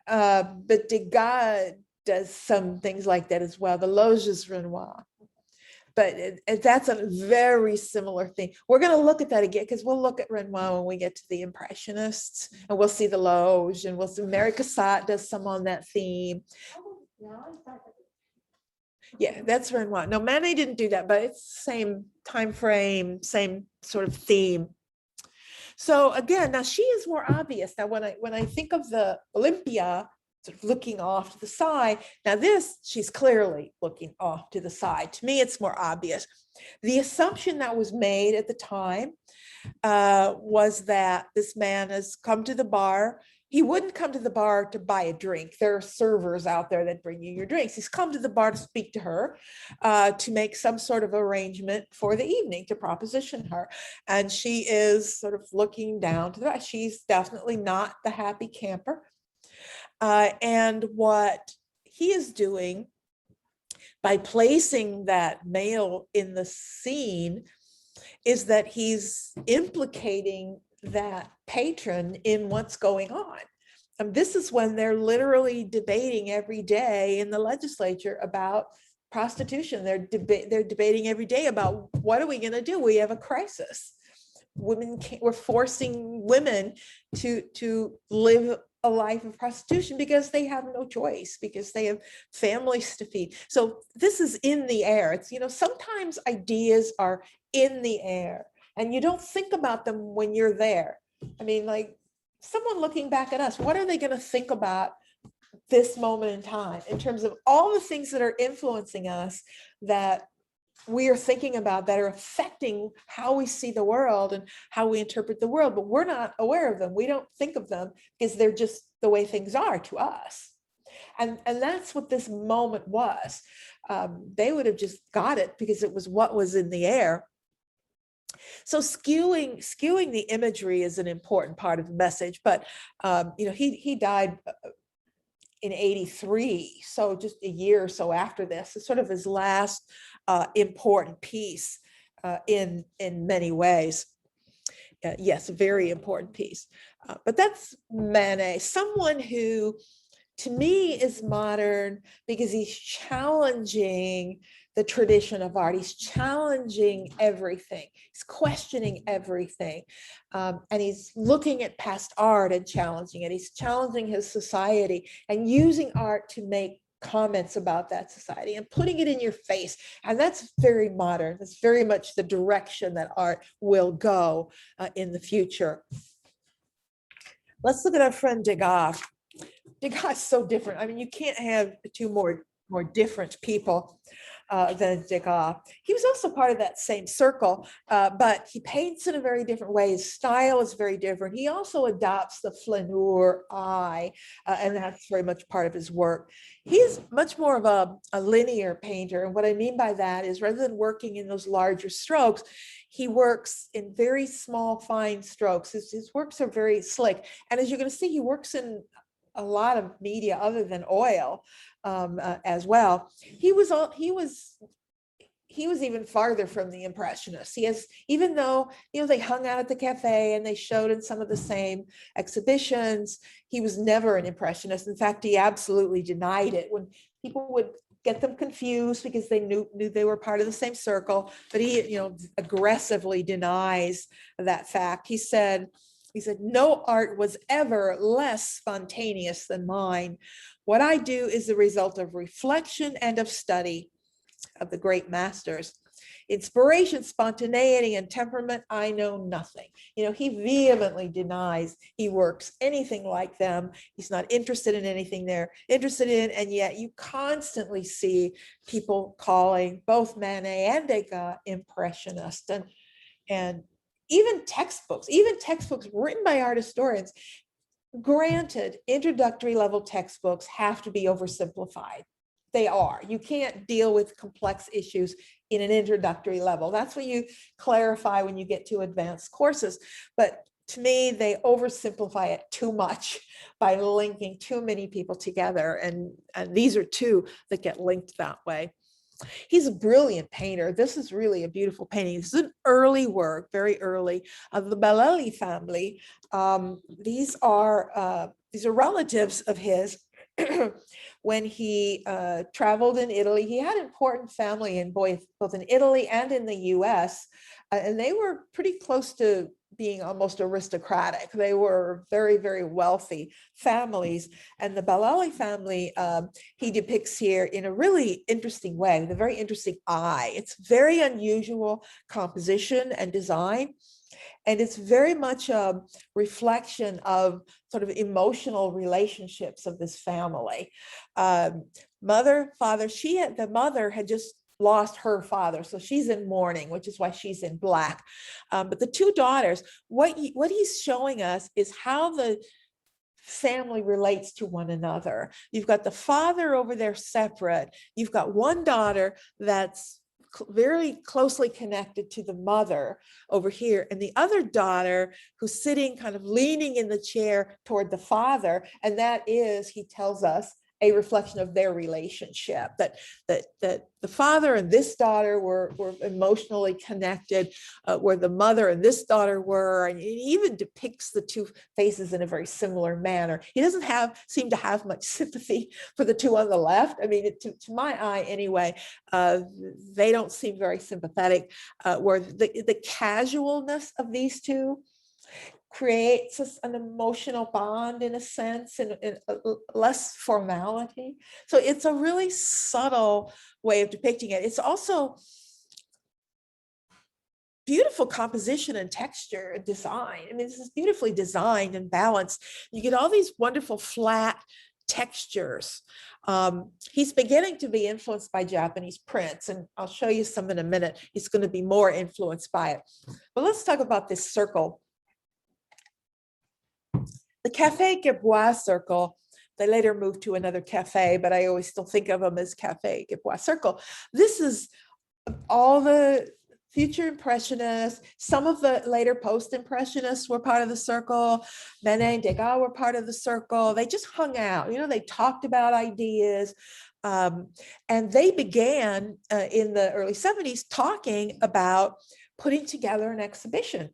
But Degas does some things like that as well. The Loge is Renoir. But that's a very similar thing. We're going to look at that again because we'll look at Renoir when we get to the Impressionists, and we'll see the Loge, and we'll see Mary Cassatt does some on that theme. Oh, no, I thought that. Yeah, that's Renoir. No, Manet didn't do that, but it's the same time frame, same sort of theme. So again, now she is more obvious. Now, when I think of the Olympia, sort of looking off to the side, now this, she's clearly looking off to the side. To me, it's more obvious. The assumption that was made at the time was that this man has come to the bar. He wouldn't come to the bar to buy a drink. There are servers out there that bring you your drinks. He's come to the bar to speak to her, to make some sort of arrangement for the evening, to proposition her. And she is sort of looking down to the right. She's definitely not the happy camper. And what he is doing by placing that male in the scene is that he's implicating that patron in what's going on. And this is when they're literally debating every day in the legislature about prostitution. They're debating every day about what are we going to do? We have a crisis. We're forcing women to live a life of prostitution because they have no choice, because they have families to feed. So this is in the air. It's, you know, sometimes ideas are in the air and you don't think about them when you're there. I mean, like someone looking back at us, what are they going to think about this moment in time in terms of all the things that are influencing us that we are thinking about, that are affecting how we see the world and how we interpret the world, but we're not aware of them. We don't think of them because they're just the way things are to us. And that's what this moment was. They would have just got it because it was what was in the air. So skewing the imagery is an important part of the message, but you know, he died in 83, so just a year or so after this. It's sort of his last important piece in many ways. Yes, a very important piece. But that's Manet, someone who to me is modern because he's challenging the tradition of art. He's challenging everything. He's questioning everything. And he's looking at past art and challenging it. He's challenging his society and using art to make comments about that society and putting it in your face. And that's very modern. That's very much the direction that art will go in the future. Let's look at our friend Degas. Degas is so different. I mean, you can't have two more different people. than Degas. He was also part of that same circle, but he paints in a very different way. His style is very different. He also adopts the flaneur eye, and that's very much part of his work. He's much more of a linear painter. And what I mean by that is rather than working in those larger strokes, he works in very small, fine strokes. His works are very slick. And as you're going to see, he works in a lot of media other than oil as well. He was even farther from the Impressionists. He has, even though, they hung out at the cafe and they showed in some of the same exhibitions, he was never an Impressionist. In fact, he absolutely denied it when people would get them confused because they knew they were part of the same circle, but he, aggressively denies that fact. He said, no art was ever less spontaneous than mine. What I do is the result of reflection and of study of the great masters. Inspiration, spontaneity, and temperament, I know nothing. He vehemently denies he works anything like them. He's not interested in anything they're interested in, and yet you constantly see people calling both Manet and Degas impressionist. And even textbooks written by art historians, granted, introductory level textbooks have to be oversimplified. They are. You can't deal with complex issues in an introductory level. That's what you clarify when you get to advanced courses. But to me, they oversimplify it too much by linking too many people together. And these are two that get linked that way. He's a brilliant painter. This is really a beautiful painting. This is an early work, very early, of the Bellelli family. These are relatives of his. When he traveled in Italy, he had important family in both in Italy and in the US, and they were pretty close to being almost aristocratic. They were very, very wealthy families. And the Bellelli family, he depicts here in a really interesting way, with a very interesting eye. It's very unusual composition and design. And it's very much a reflection of sort of emotional relationships of this family. Mother, father, the mother had just lost her father, so she's in mourning, which is why she's in black. But the two daughters, what he's showing us is how the family relates to one another. You've got the father over there separate. You've got one daughter that's very closely connected to the mother over here, and the other daughter who's sitting kind of leaning in the chair toward the father, and that is, he tells us, a reflection of their relationship, that the father and this daughter were emotionally connected, where the mother and this daughter were, and it even depicts the two faces in a very similar manner. He doesn't seem to have much sympathy for the two on the left. I mean, to my eye anyway, they don't seem very sympathetic, where the casualness of these two creates an emotional bond in a sense, and less formality. So it's a really subtle way of depicting it. It's also beautiful composition and texture and design. I mean, this is beautifully designed and balanced. You get all these wonderful flat textures. He's beginning to be influenced by Japanese prints, and I'll show you some in a minute. He's going to be more influenced by it. But let's talk about this circle. The Café Gerbois circle, they later moved to another cafe, but I always still think of them as Café Gerbois circle. This is all the future impressionists. Some of the later post-impressionists were part of the circle. Manet and Degas were part of the circle. They just hung out, they talked about ideas. And they began in the early 70s talking about putting together an exhibition.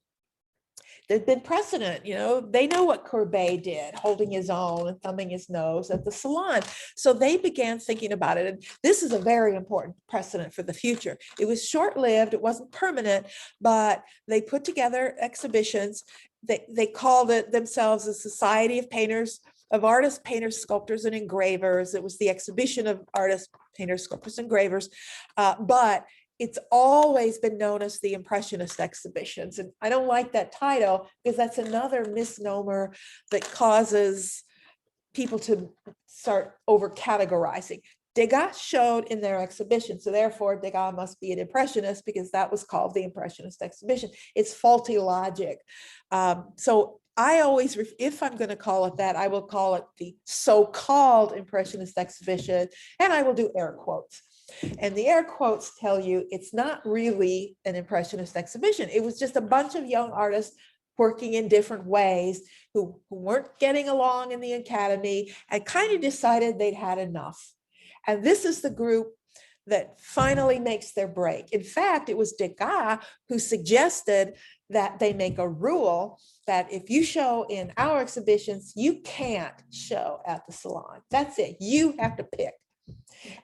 There'd been precedent, they know what Courbet did, holding his own and thumbing his nose at the salon. So they began thinking about it. And this is a very important precedent for the future. It was short-lived, it wasn't permanent, but they put together exhibitions. They called it themselves a Society of Painters, of Artists, Painters, Sculptors, and Engravers. It was the exhibition of artists, painters, sculptors, engravers. But it's always been known as the Impressionist exhibitions. And I don't like that title because that's another misnomer that causes people to start over categorizing. Degas showed in their exhibition. So therefore Degas must be an impressionist because that was called the Impressionist exhibition. It's faulty logic. So I always, if I'm going to call it that, I will call it the so-called Impressionist exhibition, and I will do air quotes. And the air quotes tell you it's not really an Impressionist exhibition. It was just a bunch of young artists working in different ways who weren't getting along in the academy and kind of decided they'd had enough. And this is the group that finally makes their break. In fact, it was Degas who suggested that they make a rule that if you show in our exhibitions, you can't show at the salon. That's it. You have to pick.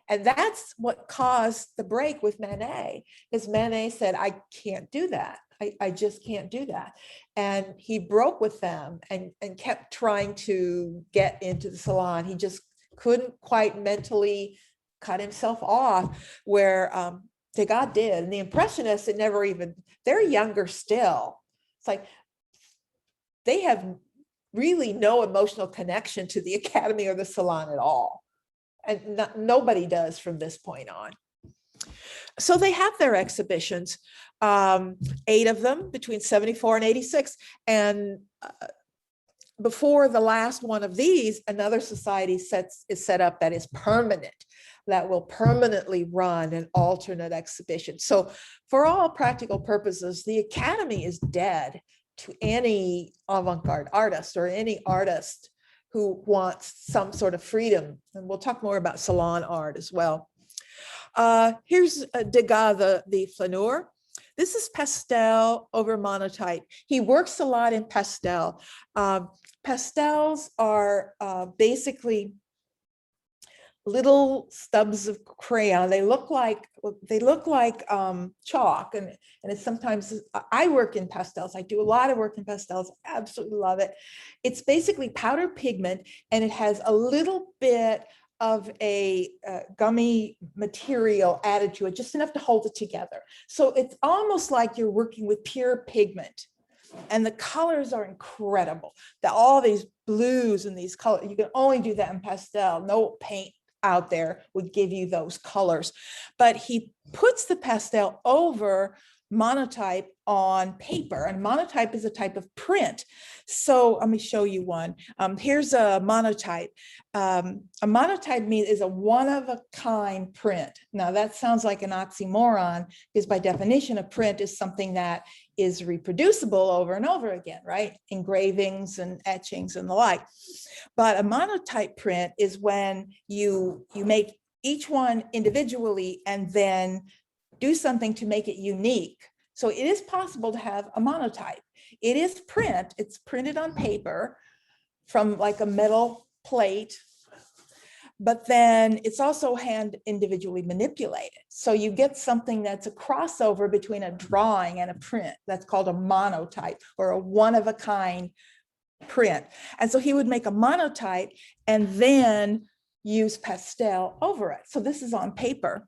And that's what caused the break with Manet, because Manet said, I can't do that. I just can't do that. And he broke with them and kept trying to get into the salon. He just couldn't quite mentally cut himself off where Degas did. And the Impressionists, it never even, they're younger still. It's like they have really no emotional connection to the Academy or the salon at all. And nobody does from this point on. So they have their exhibitions, 8 of them between 74 and 86. And before the last one of these, another society is set up that is permanent, that will permanently run an alternate exhibition. So for all practical purposes, the Academy is dead to any avant-garde artist or any artist who wants some sort of freedom. And we'll talk more about salon art as well. Here's Degas, the flaneur. This is pastel over monotype. He works a lot in pastel. Pastels are basically little stubs of crayon. They look like chalk, and it's sometimes, I work in pastels. I do a lot of work in pastels. Absolutely love it. It's basically powder pigment, and it has a little bit of a gummy material added to it, just enough to hold it together. So it's almost like you're working with pure pigment. And the colors are incredible. All these blues and these colors, you can only do that in pastel. No paint out there would give you those colors. But he puts the pastel over monotype on paper, and monotype is a type of print. So let me show you one. Here's a monotype. A monotype is a one-of-a-kind print. Now that sounds like an oxymoron, because by definition, a print is something that is reproducible over and over again, right? Engravings and etchings and the like. But a monotype print is when you make each one individually and then do something to make it unique. So it is possible to have a monotype. It is print, it's printed on paper from like a metal plate, but then it's also hand individually manipulated. So you get something that's a crossover between a drawing and a print. That's called a monotype, or a one-of-a-kind print. And so he would make a monotype and then use pastel over it. So this is on paper.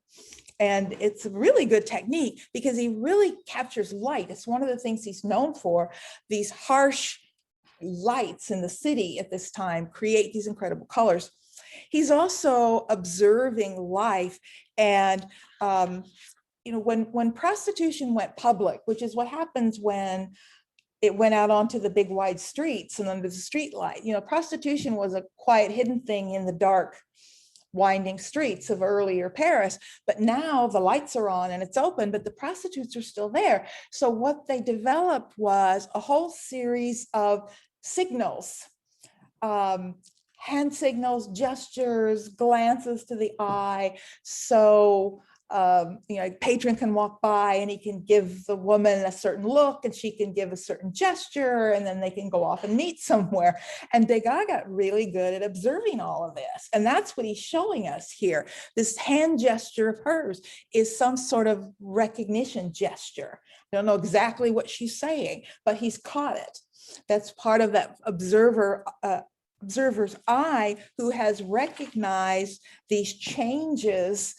And it's a really good technique because he really captures light. It's one of the things he's known for. These harsh lights in the city at this time create these incredible colors. He's also observing life. And when prostitution went public, which is what happens when it went out onto the big wide streets and under the street light, prostitution was a quiet hidden thing in the dark winding streets of earlier Paris, but now the lights are on and it's open, but the prostitutes are still there. So what they developed was a whole series of signals, hand signals, gestures, glances to the eye. So a patron can walk by and he can give the woman a certain look and she can give a certain gesture, and then they can go off and meet somewhere. And Degas got really good at observing all of this. And that's what he's showing us here. This hand gesture of hers is some sort of recognition gesture. I don't know exactly what she's saying, but he's caught it. That's part of that observer's eye who has recognized these changes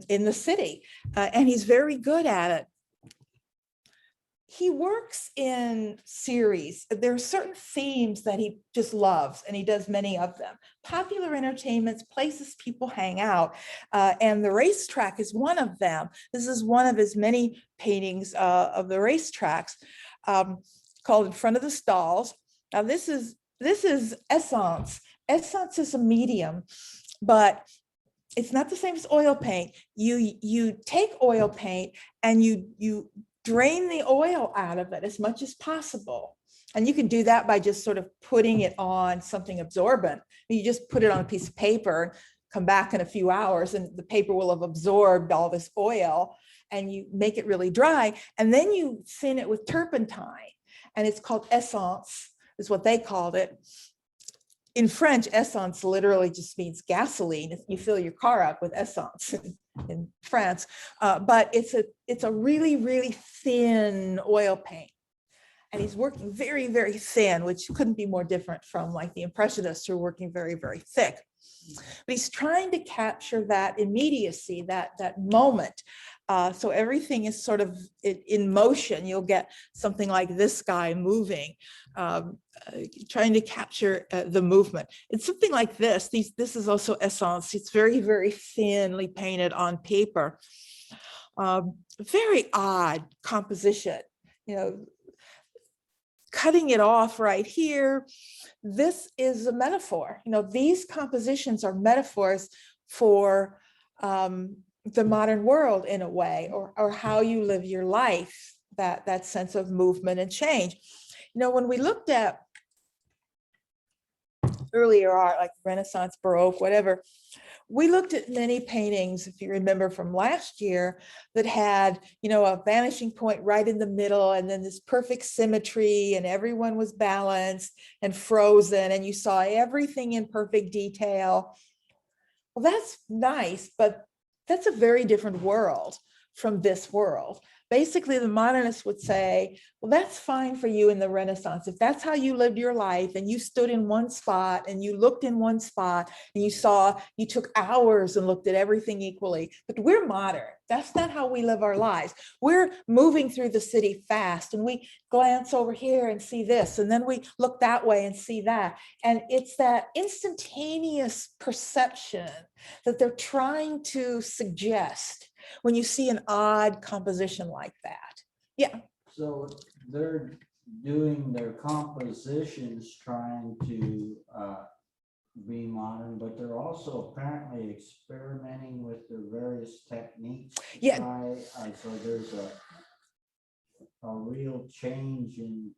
in the city, and he's very good at it. he works in series. There are certain themes that he just loves, and he does many of them. Popular entertainments, places people hang out, and the racetrack is one of them. This is one of his many paintings of the racetracks, called In Front of the Stalls. Now this is essence. Essence is a medium, but it's not the same as oil paint. You take oil paint and you drain the oil out of it as much as possible. And you can do that by just sort of putting it on something absorbent. You just put it on a piece of paper, come back in a few hours, and the paper will have absorbed all this oil, and you make it really dry. And then you thin it with turpentine, and it's called essence, is what they called it. In French, essence literally just means gasoline. You fill your car up with essence in France, but it's a really, really thin oil paint. And he's working very, very thin, which couldn't be more different from like the Impressionists who are working very, very thick. But he's trying to capture that immediacy, that moment. So everything is sort of in motion. You'll get something like this guy moving, trying to capture the movement. It's something like this. This is also essence. It's very, very thinly painted on paper. Very odd composition, cutting it off right here. This is a metaphor. These compositions are metaphors for the modern world in a way, or how you live your life, that sense of movement and change. When we looked at earlier art, like Renaissance, Baroque, whatever, we looked at many paintings, if you remember from last year, that had, a vanishing point right in the middle, and then this perfect symmetry, and everyone was balanced and frozen, and you saw everything in perfect detail. Well, that's nice, but that's a very different world from this world. Basically, the modernists would say, well, that's fine for you in the Renaissance. If that's how you lived your life, and you stood in one spot and you looked in one spot and you took hours and looked at everything equally. But we're modern. That's not how we live our lives. We're moving through the city fast, and we glance over here and see this, and then we look that way and see that. And it's that instantaneous perception that they're trying to suggest when you see an odd composition like that. Yeah. So they're doing their compositions trying to be modern, but they're also apparently experimenting with their various techniques. Yeah. So there's a real change in,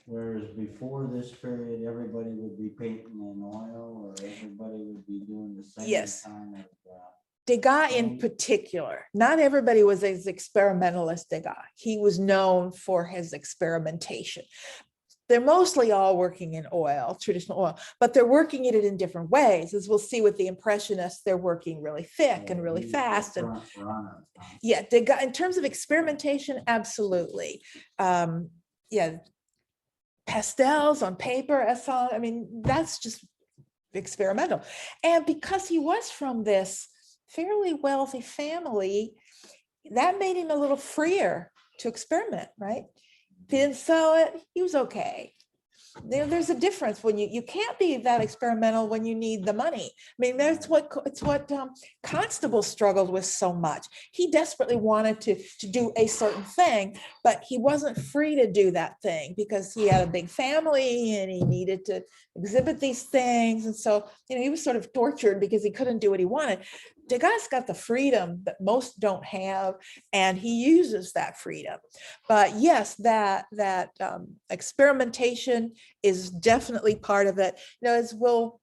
whereas before this period, everybody would be painting in oil, or everybody would be doing the same Yes. kind of Degas in particular, not everybody was as experimental as Degas. He was known for his experimentation. They're mostly all working in oil, traditional oil, but they're working it in different ways. As we'll see with the Impressionists, they're working really thick and really fast. And yeah, Degas, in terms of experimentation, absolutely. Yeah, pastels on paper, that's just experimental. And because he was from this fairly wealthy family, that made him a little freer to experiment, right? Didn't sell it, he was okay. There's a difference when you can't be that experimental when you need the money. It's what Constable struggled with so much. He desperately wanted to do a certain thing, but he wasn't free to do that thing because he had a big family and he needed to exhibit these things. And so, he was sort of tortured because he couldn't do what he wanted. Degas got the freedom that most don't have, and he uses that freedom. But yes, that experimentation is definitely part of it. As we'll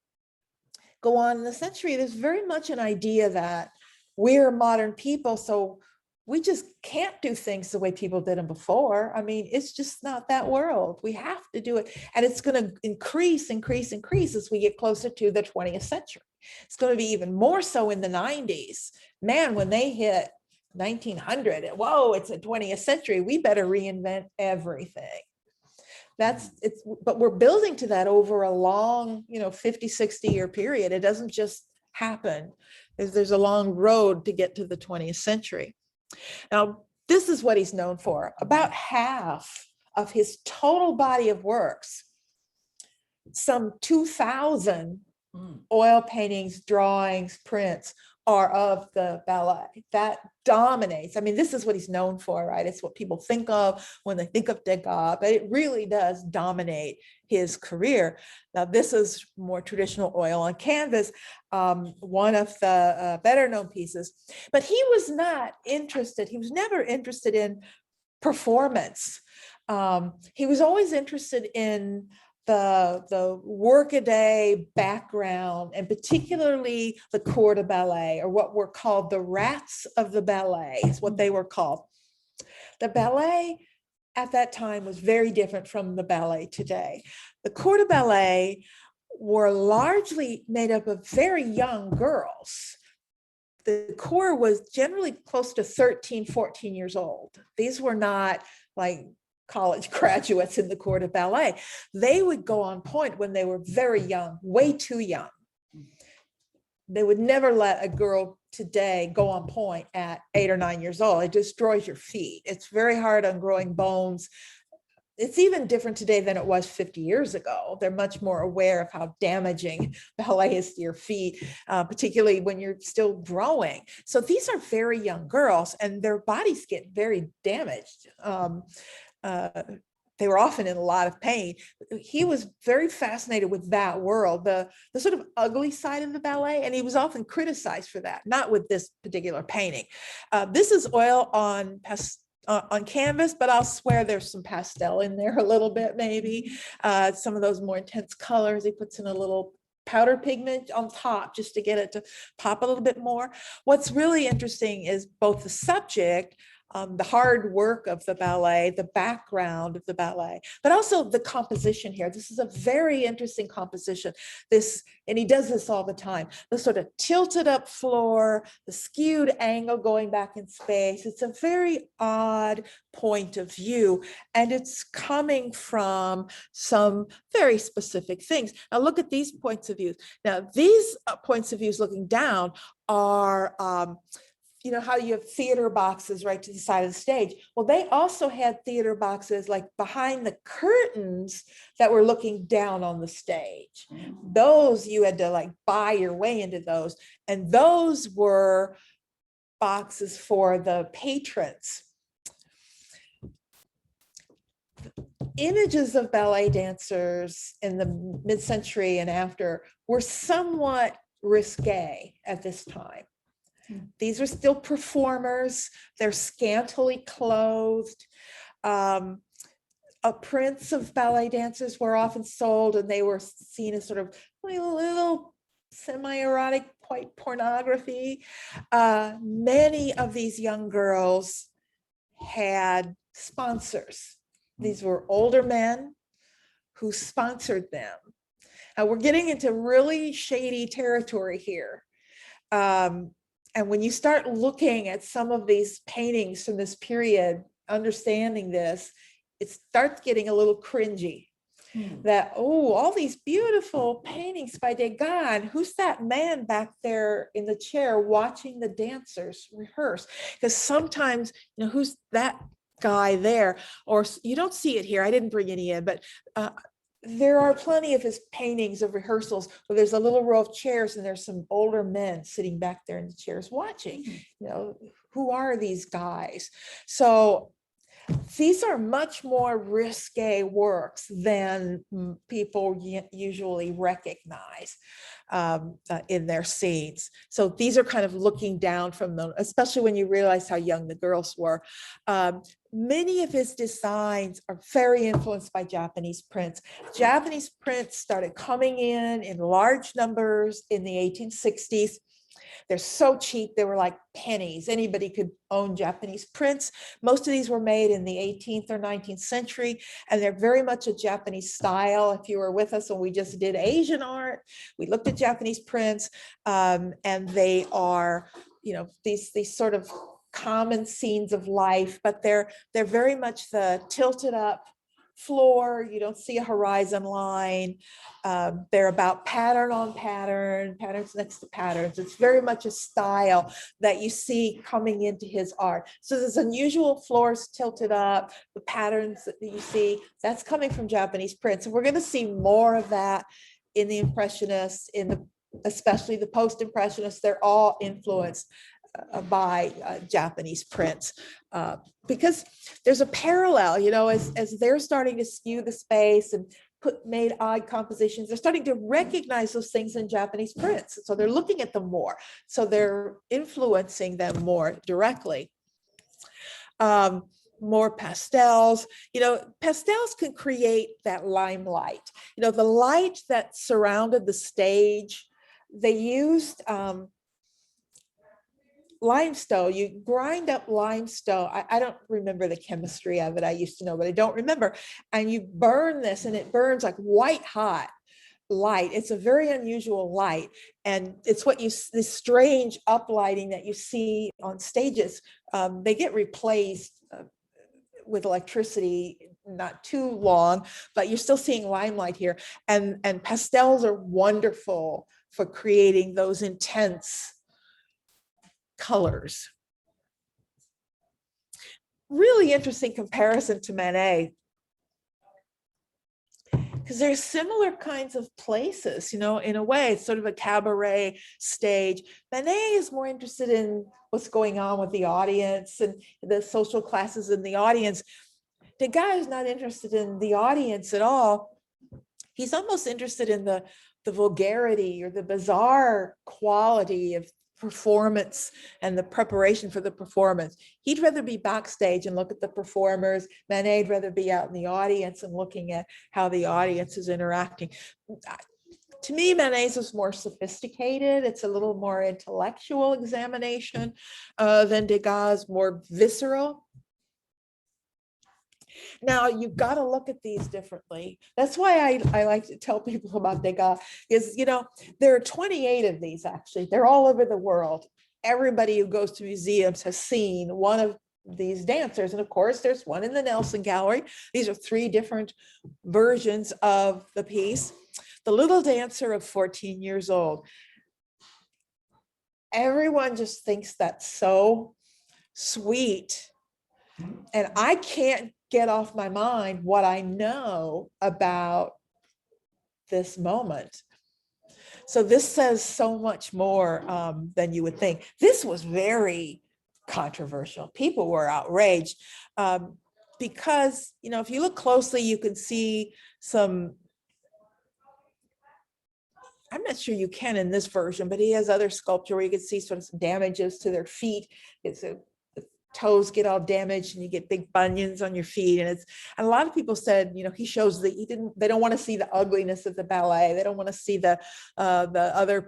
go on in the century, there's very much an idea that we're modern people, so we just can't do things the way people did them before. It's just not that world. We have to do it. And it's going to increase as we get closer to the 20th century. It's going to be even more so in the 90s. Man, when they hit 1900, whoa, it's a 20th century. We better reinvent everything. But we're building to that over a long, 50, 60 year period. It doesn't just happen. There's a long road to get to the 20th century. Now, this is what he's known for. About half of his total body of works, some 2,000 oil paintings, drawings, prints, are of the ballet. That dominates. I mean, this is what he's known for, right? It's what people think of when they think of Degas, but it really does dominate his career. Now, this is more traditional oil on canvas, one of the better known pieces, but he was not interested. He was never interested in performance. He was always interested in the workaday background, and particularly the corps de ballet, or what were called the rats of the ballet, is what they were called. The ballet at that time was very different from the ballet today. The corps de ballet were largely made up of very young girls. The corps was generally close to 13, 14 years old. These were not like college graduates in the corps de ballet. They would go on point when they were very young, way too young. They would never let a girl today go on point at 8 or 9 years old. It destroys your feet. It's very hard on growing bones. It's even different today than it was 50 years ago. They're much more aware of how damaging ballet is to your feet, particularly when you're still growing. So these are very young girls, and their bodies get very damaged. They were often in a lot of pain. He was very fascinated with that world, the sort of ugly side of the ballet, and he was often criticized for that, not with this particular painting. This is oil on canvas, but I'll swear there's some pastel in there a little bit, maybe. Some of those more intense colors, he puts in a little powder pigment on top just to get it to pop a little bit more. What's really interesting is both the subject, the hard work of the ballet, the background of the ballet, but also the composition here. This is a very interesting composition. And he does this all the time, the sort of tilted up floor, the skewed angle going back in space. It's a very odd point of view, and it's coming from some very specific things. Now look at these points of view. Now these points of views looking down are, you know how you have theater boxes right to the side of the stage. Well, they also had theater boxes like behind the curtains that were looking down on the stage. Those you had to like buy your way into those. And those were boxes for the patrons. Images of ballet dancers in the mid-century and after were somewhat risque at this time. These are still performers. They're scantily clothed. Prints of ballet dancers were often sold, and they were seen as sort of little semi-erotic white pornography. Many of these young girls had sponsors. These were older men who sponsored them. Now we're getting into really shady territory here. And when you start looking at some of these paintings from this period, understanding this, it starts getting a little cringy. That, oh, all these beautiful paintings by Degas, who's that man back there in the chair watching the dancers rehearse? Because sometimes, you know, who's that guy there? Or you don't see it here, I didn't bring any in, but there are plenty of his paintings of rehearsals where there's a little row of chairs and there's some older men sitting back there in the chairs watching. You know, who are these guys? So these are much more risque works than people usually recognize in their scenes. So these are kind of looking down from them, especially when you realize how young the girls were. Many of his designs are very influenced by Japanese prints. Japanese prints started coming in large numbers in the 1860s. They're so cheap, they were like pennies. Anybody could own Japanese prints. Most of these were made in the 18th or 19th century, and they're very much a Japanese style. If you were with us when we just did Asian art, we looked at Japanese prints, and they are, you know, these sort of common scenes of life, but they're very much the tilted up floor. You don't see a horizon line. They're about pattern on pattern, patterns next to patterns. It's very much a style that you see coming into his art. So there's unusual floors tilted up, the patterns that you see, that's coming from Japanese prints. And we're going to see more of that in the Impressionists, especially the Post-Impressionists. They're all influenced by Japanese prints, because there's a parallel, as they're starting to skew the space and made odd compositions, they're starting to recognize those things in Japanese prints. So they're looking at them more. So they're influencing them more directly. More pastels, pastels can create that limelight, the light that surrounded the stage. They used limestone. You grind up limestone. I don't remember the chemistry of it. I used to know, but I don't remember. And you burn this and it burns like white hot light. It's a very unusual light. And it's this strange uplighting that you see on stages. They get replaced with electricity not too long, but you're still seeing limelight here. And pastels are wonderful for creating those intense colors. Really interesting comparison to Manet, because there's similar kinds of places, in a way. It's sort of a cabaret stage. Manet is more interested in what's going on with the audience and the social classes in the audience. Degas is not interested in the audience at all. He's almost interested in the vulgarity or the bizarre quality of performance and the preparation for the performance. He'd rather be backstage and look at the performers. Manet'd rather be out in the audience and looking at how the audience is interacting. To me, Manet's is more sophisticated. It's a little more intellectual examination than Degas, more visceral. Now, you've got to look at these differently. That's why I like to tell people about Degas is, there are 28 of these, actually. They're all over the world. Everybody who goes to museums has seen one of these dancers. And of course, there's one in the Nelson Gallery. These are 3 different versions of the piece. The little dancer of 14 years old. Everyone just thinks that's so sweet. And I can't get off my mind what I know about this moment. So this says so much more than you would think. This was very controversial. People were outraged because, if you look closely, you can see some, I'm not sure you can in this version, but he has other sculpture where you can see sort of some damages to their feet. The toes get all damaged and you get big bunions on your feet. And a lot of people said, he shows that they don't want to see the ugliness of the ballet. They don't want to see the other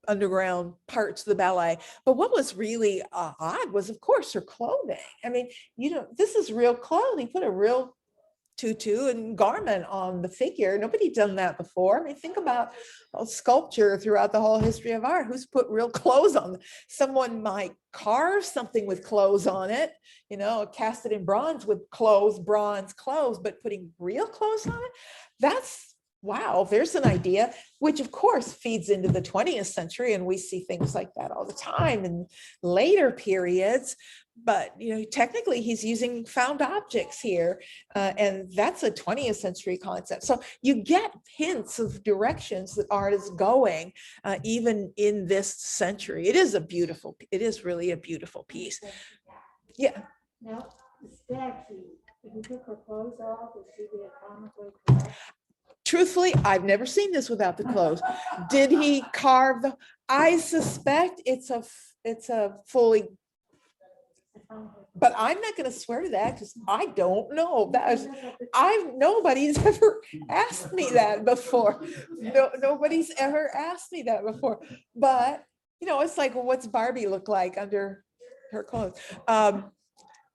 underground parts of the ballet. But what was really odd was, of course, her clothing. I mean, this is real clothing. Put a real tutu and garment on the figure. Nobody done that before. I mean, think about sculpture throughout the whole history of art. Who's put real clothes on? Someone might carve something with clothes on it, cast it in bronze with bronze clothes, but putting real clothes on it, that's, wow, there's an idea, which of course feeds into the 20th century. And we see things like that all the time in later periods. But, technically he's using found objects here. And that's a 20th century concept. So you get hints of directions that art is going, even in this century. It is really a beautiful piece. Yeah. Now, the statue, if you took her clothes off, would she be atomically correct? Truthfully, I've never seen this without the clothes. Did he carve I suspect it's a fully, but I'm not going to swear to that because I don't know. Nobody's ever asked me that before. Nobody's ever asked me that before. But it's like, well, what's Barbie look like under her clothes?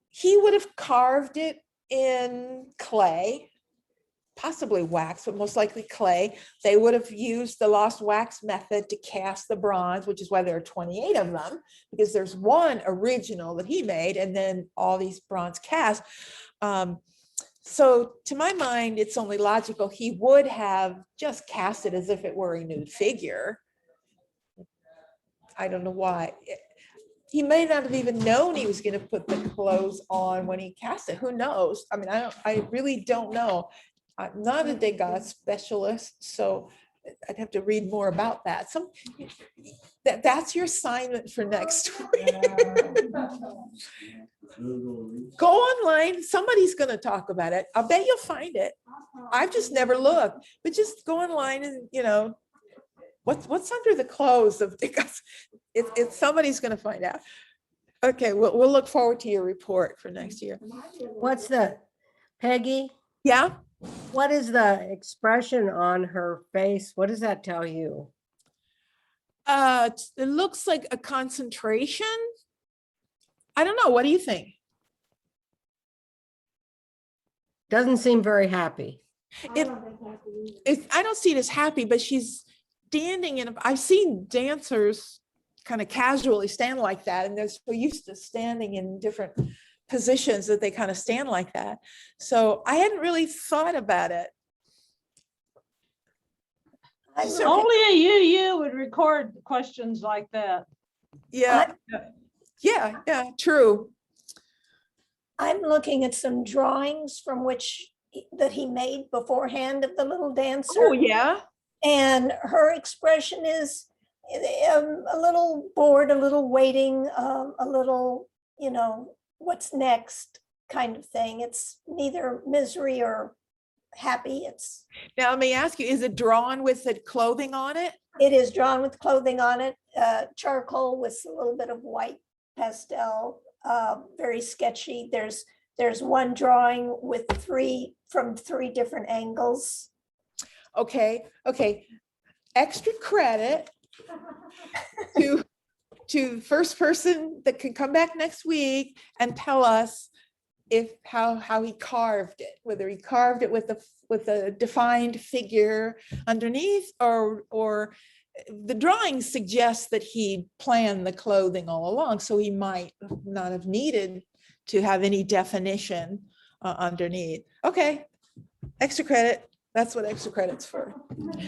He would have carved it in clay, possibly wax, but most likely clay. They would have used the lost wax method to cast the bronze, which is why there are 28 of them, because there's one original that he made and then all these bronze casts. So to my mind, it's only logical he would have just cast it as if it were a nude figure. I don't know why. He may not have even known he was going to put the clothes on when he cast it. Who knows? I mean, I really don't know. I'm not a Degas specialist, so I'd have to read more about that. That's your assignment for next week. Go online. Somebody's going to talk about it. I'll bet you'll find it. I've just never looked, but just go online and, what's under the clothes of Degas. It's somebody's going to find out. Okay, we'll look forward to your report for next year. What's the, Peggy, Yeah. what is the expression on her face? What does that tell you? It looks like a concentration. I don't know. What do you think? Doesn't seem very happy. I don't think I can either. I don't see it as happy, but she's standing in. I've seen dancers kind of casually stand like that, and they're so used to standing in different positions that they kind of stand like that. So I hadn't really thought about it. Only a UU would record questions like that. Yeah. Yeah, true. I'm looking at some drawings from that he made beforehand of the little dancer. Oh, yeah. And her expression is a little bored, a little waiting, a little, what's next kind of thing. It's neither misery or happy. Now, let me ask you, is it drawn with the clothing on it? It is drawn with clothing on it, charcoal with a little bit of white pastel, very sketchy. There's one drawing with from three different angles. Okay. Extra credit to the first person that can come back next week and tell us how he carved it, whether he carved it with a defined figure underneath, or the drawing suggests that he planned the clothing all along, so he might not have needed to have any definition underneath. Okay, extra credit. That's what extra credit's for.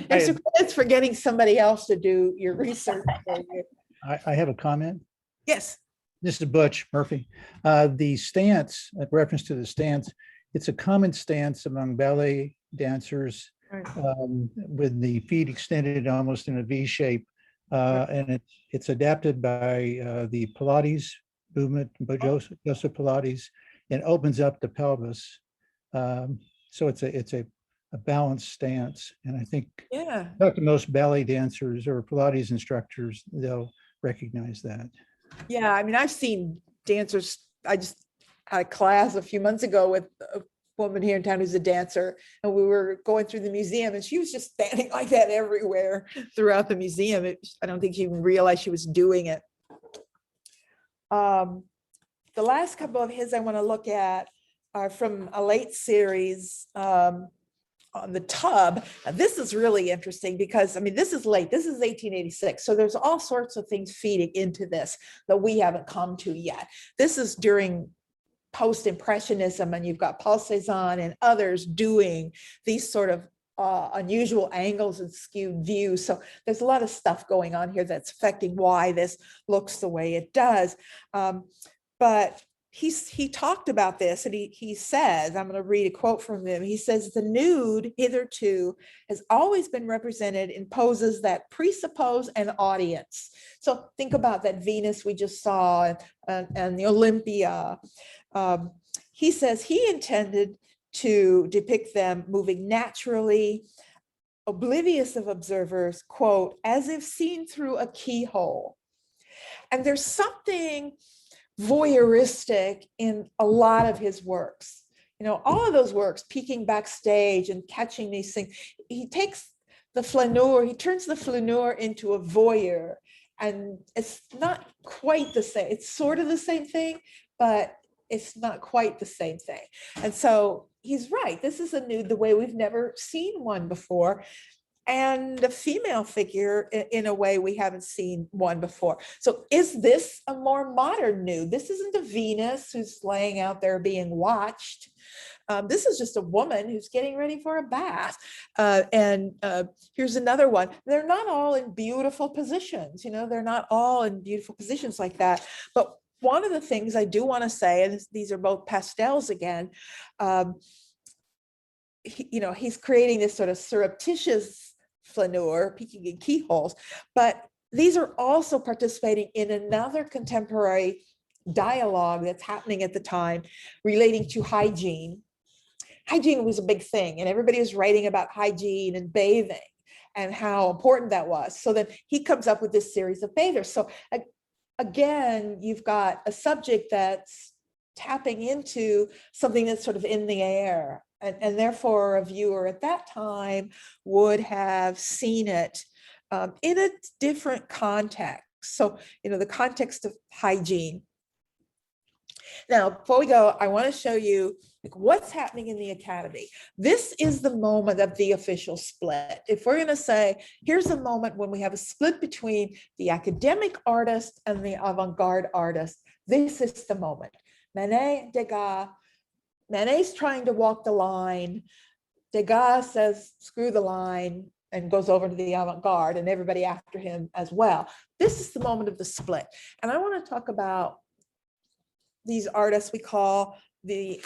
Extra credit's for getting somebody else to do your research for you. I have a comment. Yes. This is Butch Murphy. The stance, a reference to the stance, it's a common stance among ballet dancers with the feet extended almost in a V shape. And it's adapted by the Pilates movement, by Joseph Pilates, and opens up the pelvis. So it's a balanced stance. And I think talk to most ballet dancers or Pilates instructors, they'll recognize that. Yeah, I mean, I've seen dancers. I just had a class a few months ago with a woman here in town who's a dancer, and we were going through the museum, and she was just standing like that everywhere throughout the museum. I don't think she even realized she was doing it. The last couple of his I want to look at are from a late series on the tub. Now, this is really interesting because, I mean, this is late. This is 1886. So there's all sorts of things feeding into this that we haven't come to yet. This is during post-impressionism, and you've got Paul Cézanne and others doing these sort of unusual angles and skewed views. So there's a lot of stuff going on here that's affecting why this looks the way it does. But he talked about this, and he says, I'm going to read a quote from him. He says, the nude hitherto has always been represented in poses that presuppose an audience. So think about that Venus we just saw and the Olympia. He says he intended to depict them moving naturally, oblivious of observers, quote, as if seen through a keyhole. And there's something voyeuristic in a lot of his works. All of those works, peeking backstage and catching these things. He takes the flaneur, he turns the flaneur into a voyeur, and it's not quite the same. It's sort of the same thing, but it's not quite the same thing. And so he's right. This is a nude the way we've never seen one before. And a female figure in a way we haven't seen one before. So is this a more modern nude? This isn't a Venus who's laying out there being watched. This is just a woman who's getting ready for a bath. And here's another one. They're not all in beautiful positions, they're not all in beautiful positions like that. But one of the things I do want to say, and these are both pastels again, he's creating this sort of surreptitious flaneur, peeking in keyholes, but these are also participating in another contemporary dialogue that's happening at the time relating to hygiene. Hygiene was a big thing, and everybody was writing about hygiene and bathing and how important that was. So then he comes up with this series of bathers. So again, you've got a subject that's tapping into something that's sort of in the air, and therefore a viewer at that time would have seen it in a different context. So, the context of hygiene. Now, before we go, I want to show you what's happening in the academy. This is the moment of the official split. If we're going to say, here's a moment when we have a split between the academic artist and the avant-garde artist, this is the moment. Manet, Degas. Manet's trying to walk the line. Degas says, screw the line, and goes over to the avant-garde, and everybody after him as well. This is the moment of the split. And I want to talk about these artists we call the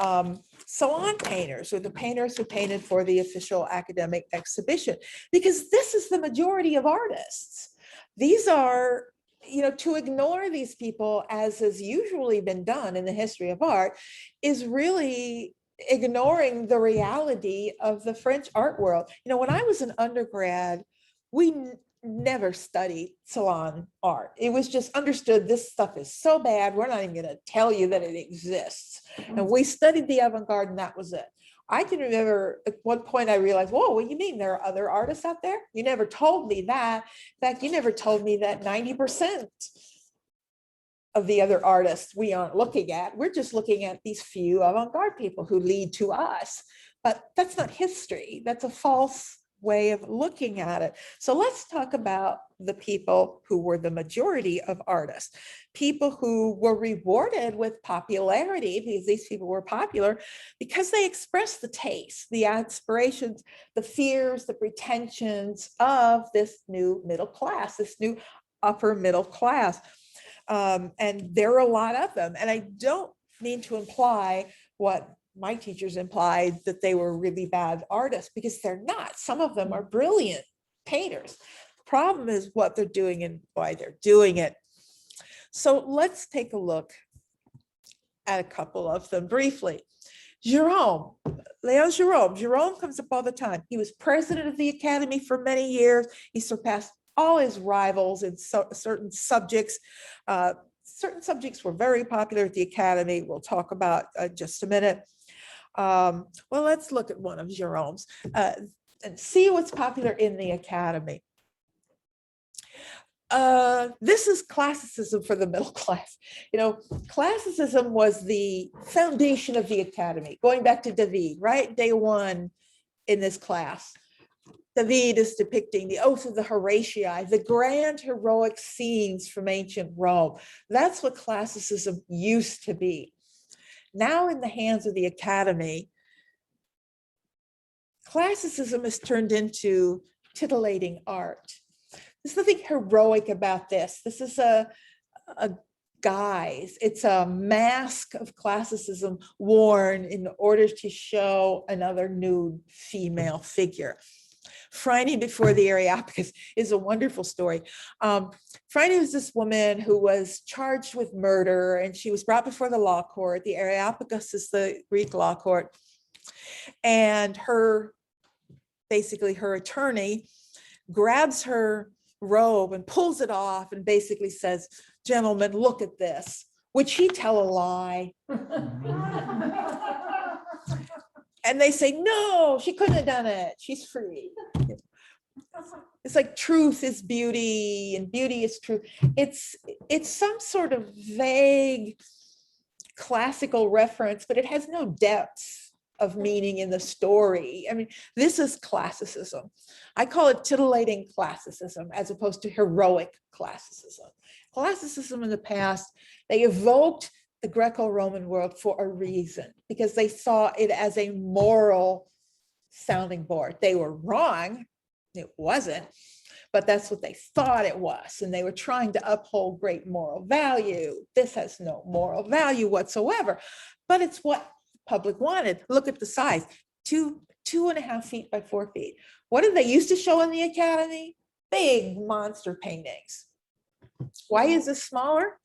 salon painters, or the painters who painted for the official academic exhibition, because this is the majority of artists. These are, to ignore these people, as has usually been done in the history of art, is really ignoring the reality of the French art world. When I was an undergrad, we never studied salon art. It was just understood this stuff is so bad, we're not even going to tell you that it exists. And we studied the avant-garde, and that was it. I can remember at one point I realized, whoa, what do you mean there are other artists out there? You never told me that. In fact, you never told me that 90% of the other artists we aren't looking at. We're just looking at these few avant-garde people who lead to us. But that's not history. That's a false way of looking at it. So let's talk about the people who were the majority of artists, people who were rewarded with popularity, because these people were popular because they expressed the taste, the aspirations, the fears, the pretensions of this new middle class, this new upper middle class. And there are a lot of them. And I don't mean to imply what my teachers implied, that they were really bad artists, because they're not. Some of them are brilliant painters. The problem is what they're doing and why they're doing it. So let's take a look at a couple of them briefly. Léon Gérôme. Gérôme comes up all the time. He was president of the Academy for many years. He surpassed all his rivals in certain subjects. Certain subjects were very popular at the Academy. We'll talk about just a minute. Well, let's look at one of Gérôme's and see what's popular in the Academy. This is classicism for the middle class. Classicism was the foundation of the Academy, going back to David, right? Day one in this class. David is depicting the Oath of the Horatii, the grand heroic scenes from ancient Rome. That's what classicism used to be. Now in the hands of the Academy, classicism is turned into titillating art. There's nothing heroic about this. This is a guise. It's a mask of classicism worn in order to show another nude female figure. Phryne before the Areopagus is a wonderful story. Phryne was this woman who was charged with murder, and she was brought before the law court. The Areopagus is the Greek law court. And her attorney grabs her robe and pulls it off and basically says, "Gentlemen, look at this." Would she tell a lie? And they say, no, she couldn't have done it. She's free. It's like truth is beauty and beauty is truth. It's some sort of vague classical reference, but it has no depth of meaning in the story. I mean, this is classicism. I call it titillating classicism as opposed to heroic classicism. Classicism in the past, they evoked the Greco-Roman world for a reason, because they saw it as a moral sounding board. They were wrong, it wasn't, but that's what they thought it was. And they were trying to uphold great moral value. This has no moral value whatsoever, but it's what the public wanted. Look at the size, 2.5 feet by 4 feet. What did they used to show in the Academy? Big monster paintings. Why is this smaller?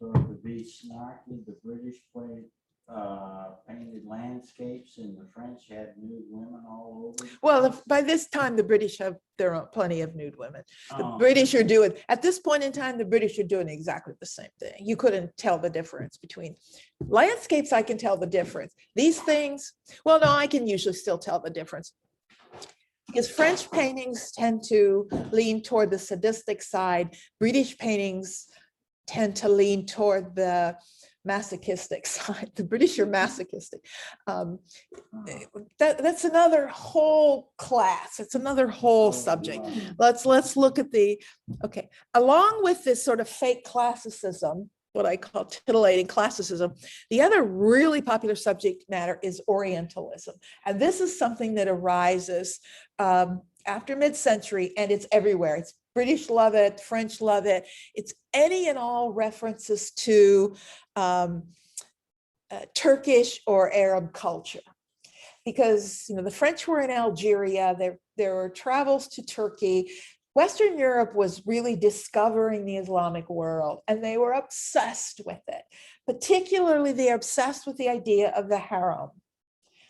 So to be snarky, the British painted landscapes and the French had nude women all over. Well, by this time, the British have their own plenty of nude women. The Oh. British are doing, at this point in time, the British are doing exactly the same thing. You couldn't tell the difference between landscapes. I can tell the difference. These things, well, no, I can usually still tell the difference. Because French paintings tend to lean toward the sadistic side. British paintings tend to lean toward the masochistic side. The British are masochistic. That's another whole class. It's another whole subject. Let's look at okay. Along with this sort of fake classicism, what I call titillating classicism, the other really popular subject matter is Orientalism. And this is something that arises after mid-century, and it's everywhere. It's British love it, French love it. It's any and all references to Turkish or Arab culture. Because the French were in Algeria, there were travels to Turkey. Western Europe was really discovering the Islamic world, and they were obsessed with it. Particularly, they're obsessed with the idea of the harem.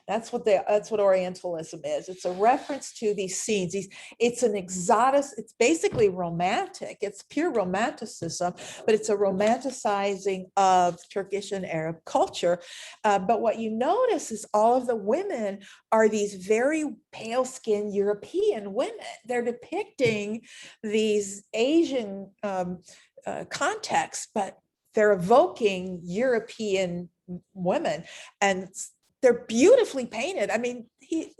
That's what Orientalism is. It's a reference to these scenes. It's an exotic, it's basically romantic. It's pure romanticism, but it's a romanticizing of Turkish and Arab culture. But what you notice is all of the women are these very pale-skinned European women. They're depicting these Asian contexts, but they're evoking European women. And they're beautifully painted. I mean,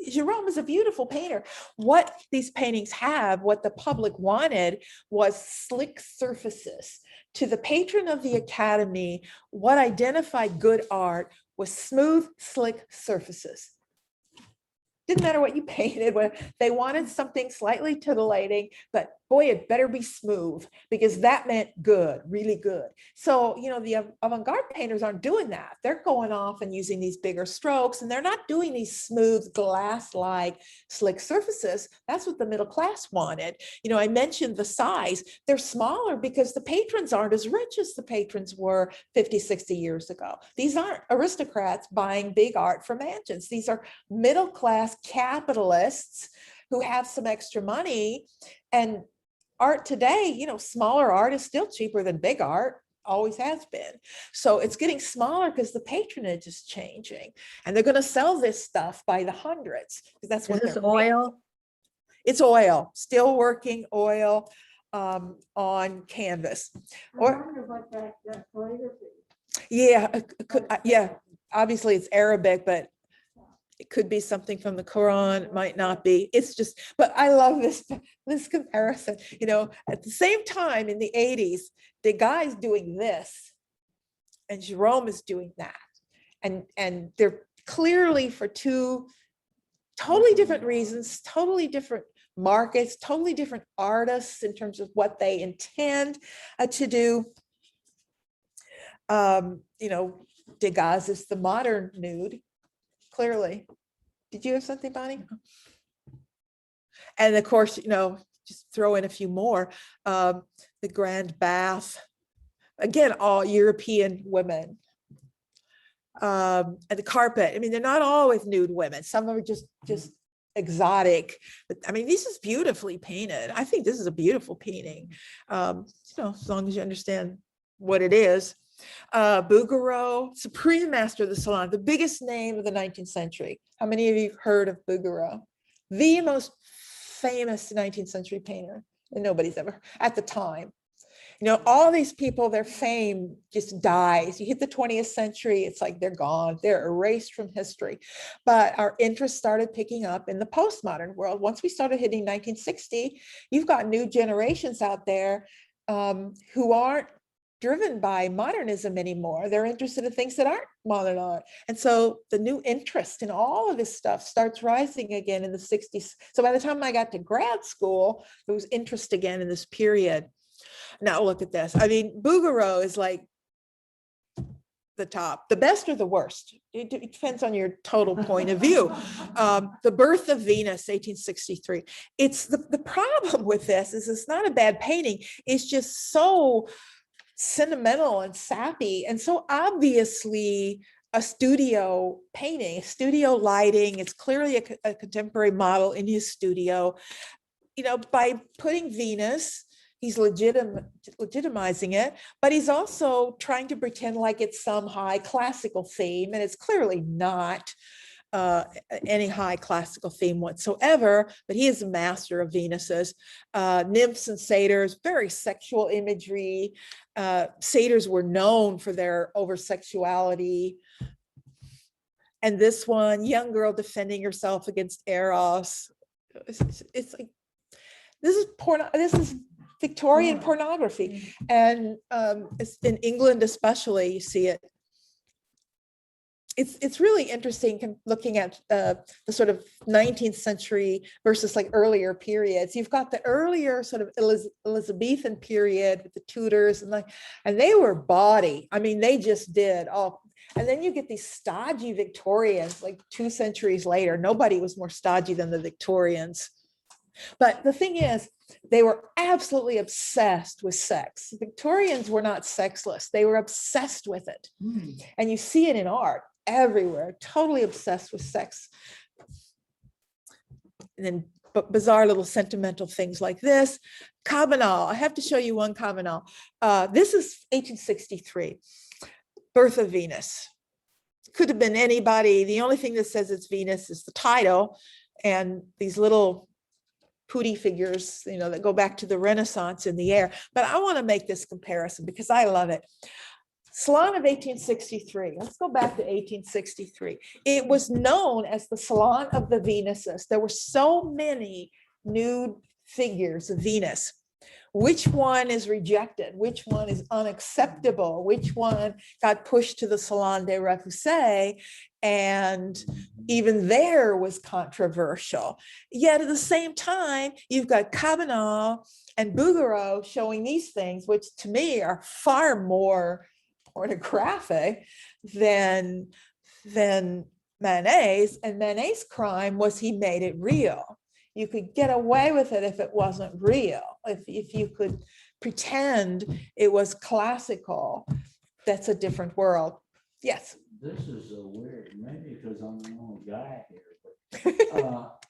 Jerome is a beautiful painter. What these paintings have, what the public wanted, was slick surfaces. To the patron of the Academy, what identified good art was smooth, slick surfaces. Didn't matter what you painted. They wanted something slightly titillating, but boy, it better be smooth, because that meant good, really good. So, the avant-garde painters aren't doing that. They're going off and using these bigger strokes, and they're not doing these smooth, glass-like, slick surfaces. That's what the middle class wanted. I mentioned the size. They're smaller because the patrons aren't as rich as the patrons were 50, 60 years ago. These aren't aristocrats buying big art for mansions. These are middle-class capitalists who have some extra money. And art today, smaller art is still cheaper than big art, always has been. So it's getting smaller because the patronage is changing, and they're going to sell this stuff by the hundreds, because that's what Is this they're oil? It's oil, still working oil on canvas. I wonder what that calligraphy. Yeah, obviously it's Arabic, but it could be something from the Quran, it might not be. It's just, but I love this comparison. At the same time in the 80s, the guy's doing this and Jerome is doing that. And they're clearly for two totally different reasons, totally different markets, totally different artists in terms of what they intend to do. Degas is the modern nude. Clearly. Did you have something, Bonnie? And of course, just throw in a few more. The Grand Bath, again, all European women. And the carpet. I mean, they're not always nude women. Some of them are just exotic. But I mean, this is beautifully painted. I think this is a beautiful painting. As long as you understand what it is. Bouguereau, supreme master of the salon, the biggest name of the 19th century. How many of you have heard of Bouguereau? The most famous 19th century painter that nobody's ever, at the time. All these people, their fame just dies. You hit the 20th century, it's like they're gone. They're erased from history. But our interest started picking up in the postmodern world. Once we started hitting 1960, you've got new generations out there who aren't driven by modernism anymore. They're interested in things that aren't modern art. And so the new interest in all of this stuff starts rising again in the 60s. So by the time I got to grad school, there was interest again in this period. Now look at this. I mean, Bouguereau is like the top, the best or the worst. It depends on your total point of view. The Birth of Venus, 1863. It's the problem with this is it's not a bad painting. It's just so sentimental and sappy and so obviously a studio painting, studio lighting. It's clearly a contemporary model in his studio. You know, by putting Venus, he's legitimizing it, but he's also trying to pretend like it's some high classical theme, and it's clearly not any high classical theme whatsoever, but he is a master of Venuses. Nymphs and satyrs, very sexual imagery. Satyrs were known for their over-sexuality. And this one, young girl defending herself against Eros. It's like, this is Victorian pornography. And it's in England especially, you see it. It's really interesting looking at the sort of 19th century versus like earlier periods. You've got the earlier sort of Elizabethan period with the Tudors and they were bawdy. I mean, they just did all. And then you get these stodgy Victorians like 2 centuries later. Nobody was more stodgy than the Victorians. But the thing is, they were absolutely obsessed with sex. Victorians were not sexless. They were obsessed with it. And you see it in art everywhere, totally obsessed with sex. And then bizarre little sentimental things like this. Cabanal, I have to show you one Cabanal. This is 1863, Birth of Venus. Could have been anybody. The only thing that says it's Venus is the title and these little pooty figures, you know, that go back to the Renaissance in the air. But I want to make this comparison because I love it. Salon of 1863. Let's go back to 1863. It was known as the Salon of the Venuses. There were so many nude figures of Venus. Which one is rejected? Which one is unacceptable? Which one got pushed to the Salon des Refuses? And even there was controversial. Yet at the same time, you've got Cabanal and Bouguereau showing these things, which to me are far more pornographic than Manet's. And Manet's crime was he made it real. You could get away with it if it wasn't real. If you could pretend it was classical, that's a different world. Yes. This is a weird, maybe because I'm the only guy here, but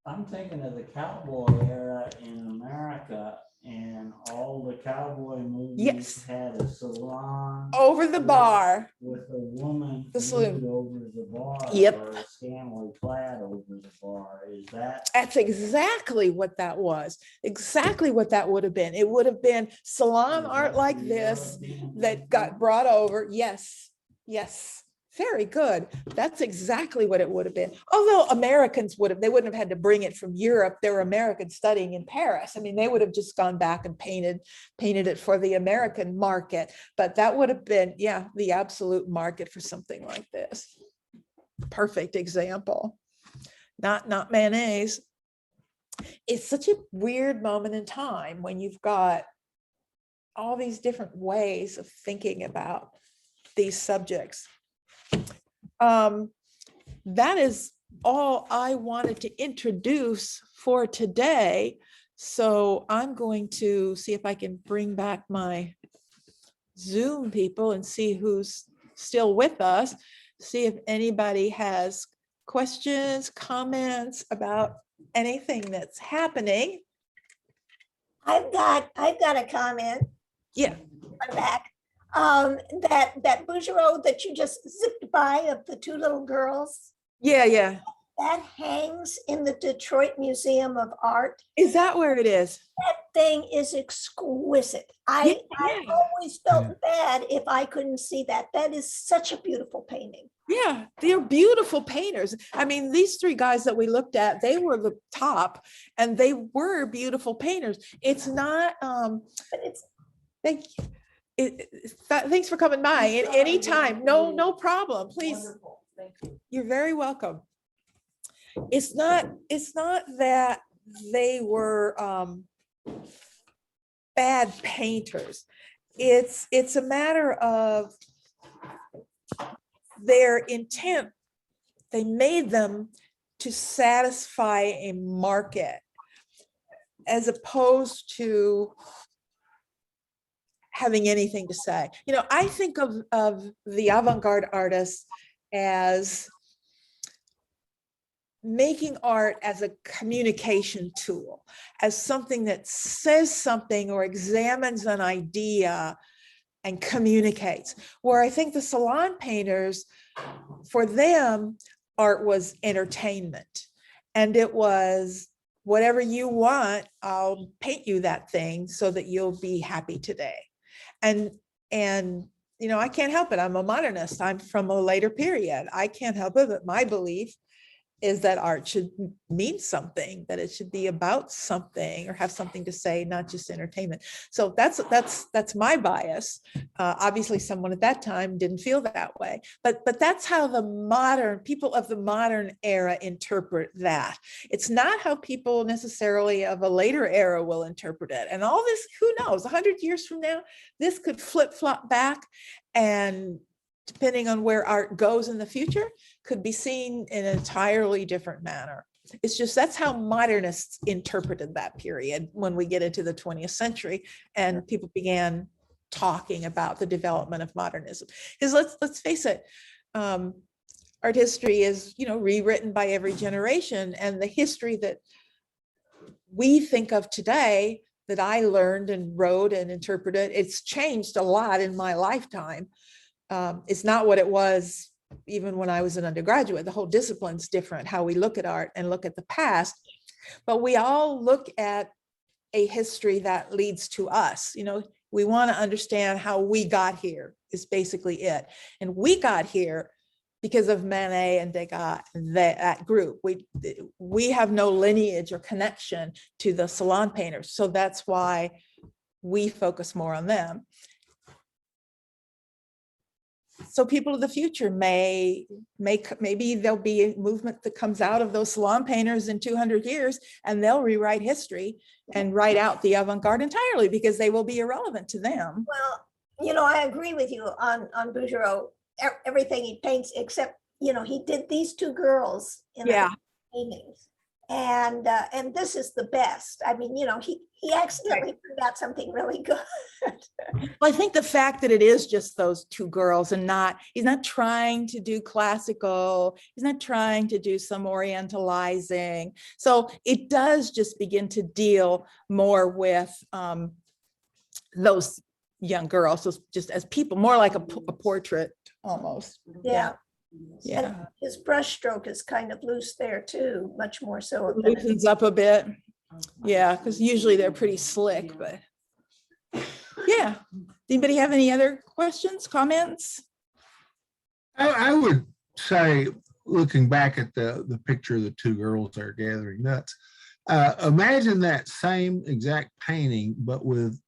I'm thinking of the cowboy era in America, and all the cowboy movies Yes. had a salon Over the bar. with a woman The saloon. nude over the bar. Yep. Or scantily clad over the bar. Is that? That's exactly what that was. Exactly what that would have been. It would have been salon art like this that got brought over. Yes. Yes. Very good. That's exactly what it would have been. Although Americans they wouldn't have had to bring it from Europe. There were Americans studying in Paris. I mean, they would have just gone back and painted it for the American market. But that would have been, yeah, the absolute market for something like this. Perfect example. Not Manet's. It's such a weird moment in time when you've got all these different ways of thinking about these subjects. That is all I wanted to introduce for today. So I'm going to see if I can bring back my Zoom people and see who's still with us. See if anybody has questions, comments about anything that's happening. I've got a comment. Yeah. I'm back. That Bouguereau that you just zipped by of the two little girls, Yeah. that hangs in the Detroit Museum of Art. Is that where it is? That thing is exquisite. I Yeah. always felt bad if I couldn't see that. That is such a beautiful painting. Yeah, they're beautiful painters. I mean, these three guys that we looked at, they were the top and they were beautiful painters. It's not, But it's they, Thanks for coming by at any time. No problem. Please, Wonderful. Thank you. you're very welcome. It's not that they were bad painters. It's a matter of their intent. They made them to satisfy a market as opposed to having anything to say. You know, I think of the avant-garde artists as making art as a communication tool, as something that says something or examines an idea and communicates. Where I think the salon painters, for them, art was entertainment. And it was whatever you want, I'll paint you that thing so that you'll be happy today. And you know, I can't help it. I'm a modernist. I'm from a later period. I can't help it, but my belief is that art should mean something, that it should be about something or have something to say, not just entertainment. So that's my bias. Obviously, someone at that time didn't feel that way, but that's how the modern people of the modern era interpret that. It's not how people necessarily of a later era will interpret it. And all this, who knows, 100 years from now, this could flip-flop back, and depending on where art goes in the future, could be seen in an entirely different manner. It's just, that's how modernists interpreted that period when we get into the 20th century and people began talking about the development of modernism. Because let's face it, art history is, you know, rewritten by every generation, and the history that we think of today, that I learned and wrote and interpreted, it's changed a lot in my lifetime. It's not what it was even when I was an undergraduate. The whole discipline's different, how we look at art and look at the past, but we all look at a history that leads to us. You know, we want to understand how we got here is basically it. And we got here because of Manet and Degas, that group. We have no lineage or connection to the salon painters. So that's why we focus more on them. So people of the future maybe there'll be a movement that comes out of those salon painters in 200 years, and they'll rewrite history and write out the avant-garde entirely because they will be irrelevant to them. Well, you know, I agree with you on Bouguereau, everything he paints, except, you know, he did these two girls in the paintings. And this is the best. I mean, you know, he accidentally turned out something really good. Well, I think the fact that it is just those two girls and he's not trying to do classical, he's not trying to do some orientalizing. So it does just begin to deal more with those young girls, so just as people, more like a portrait almost. Yeah. Yeah. And his brush stroke is kind of loose there too, much more so. It loosens up a bit. Yeah, because usually they're pretty slick, but yeah. Anybody have any other questions, comments? I would say, looking back at the picture of the two girls that are gathering nuts, imagine that same exact painting, but with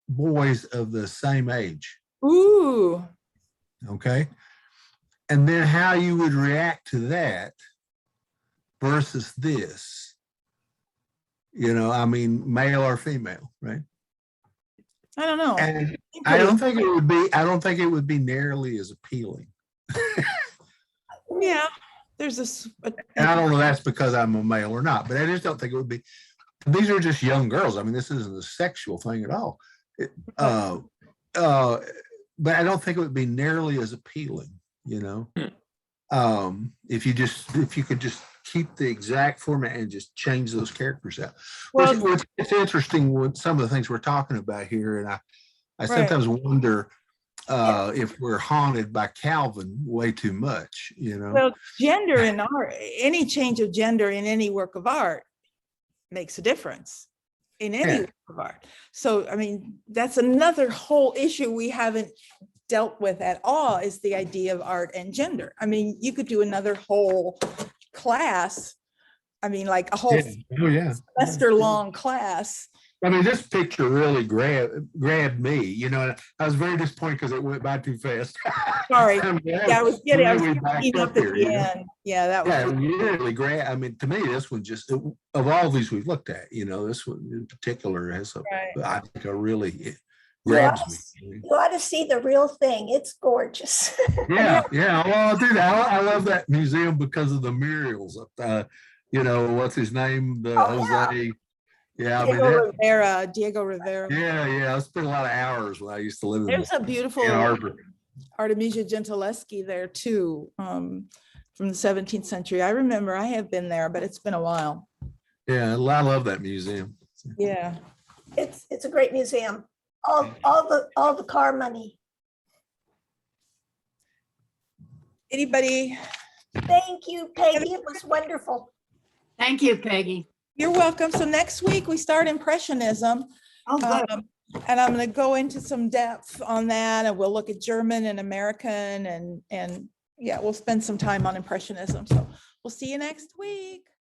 boys of the same age. Ooh. Okay. And then how you would react to that versus this, you know, I mean, male or female, right? I don't know. And I don't think it would be nearly as appealing. Yeah, there's this. And I don't know if that's because I'm a male or not, but I just don't think it would be. These are just young girls. I mean, this isn't a sexual thing at all. But I don't think it would be nearly as appealing, you know. If you could just keep the exact format and just change those characters out. Well, it's interesting with some of the things we're talking about here, and I sometimes wonder if we're haunted by Calvin way too much, you know. Well, gender in art, any change of gender in any work of art makes a difference in any work of art. So, I mean, that's another whole issue we haven't dealt with at all, is the idea of art and gender. I mean, you could do another whole class. I mean, like a whole semester long class I mean, this picture really grabbed me, you know, and I was very disappointed because it went by too fast. Sorry. I'm glad Yeah, I was getting we backed cleaning up up at here, the you know? end. Yeah, that Yeah, was, it really grabbed. I mean, to me, this one just, of all these we've looked at, you know, this one in particular has a, Right. I think a really, it You ought grabs to- me. You ought to see the real thing. It's gorgeous. Yeah, yeah. Well, dude, I love that museum because of the murals. You know, what's his name? The Oh, yeah. Jose. Yeah, I mean, Diego Rivera. yeah. I spent a lot of hours when I used to live in There's a beautiful Ann Arbor. Artemisia Gentileschi there too, from the 17th century. I remember I have been there, but it's been a while. Yeah, I love that museum. Yeah. It's a great museum. All the car money. Anybody? Thank you, Peggy. It was wonderful. Thank you, Peggy. You're welcome. So next week we start Impressionism. Oh, good. And I'm going to go into some depth on that, and we'll look at German and American, and yeah, we'll spend some time on Impressionism. So we'll see you next week.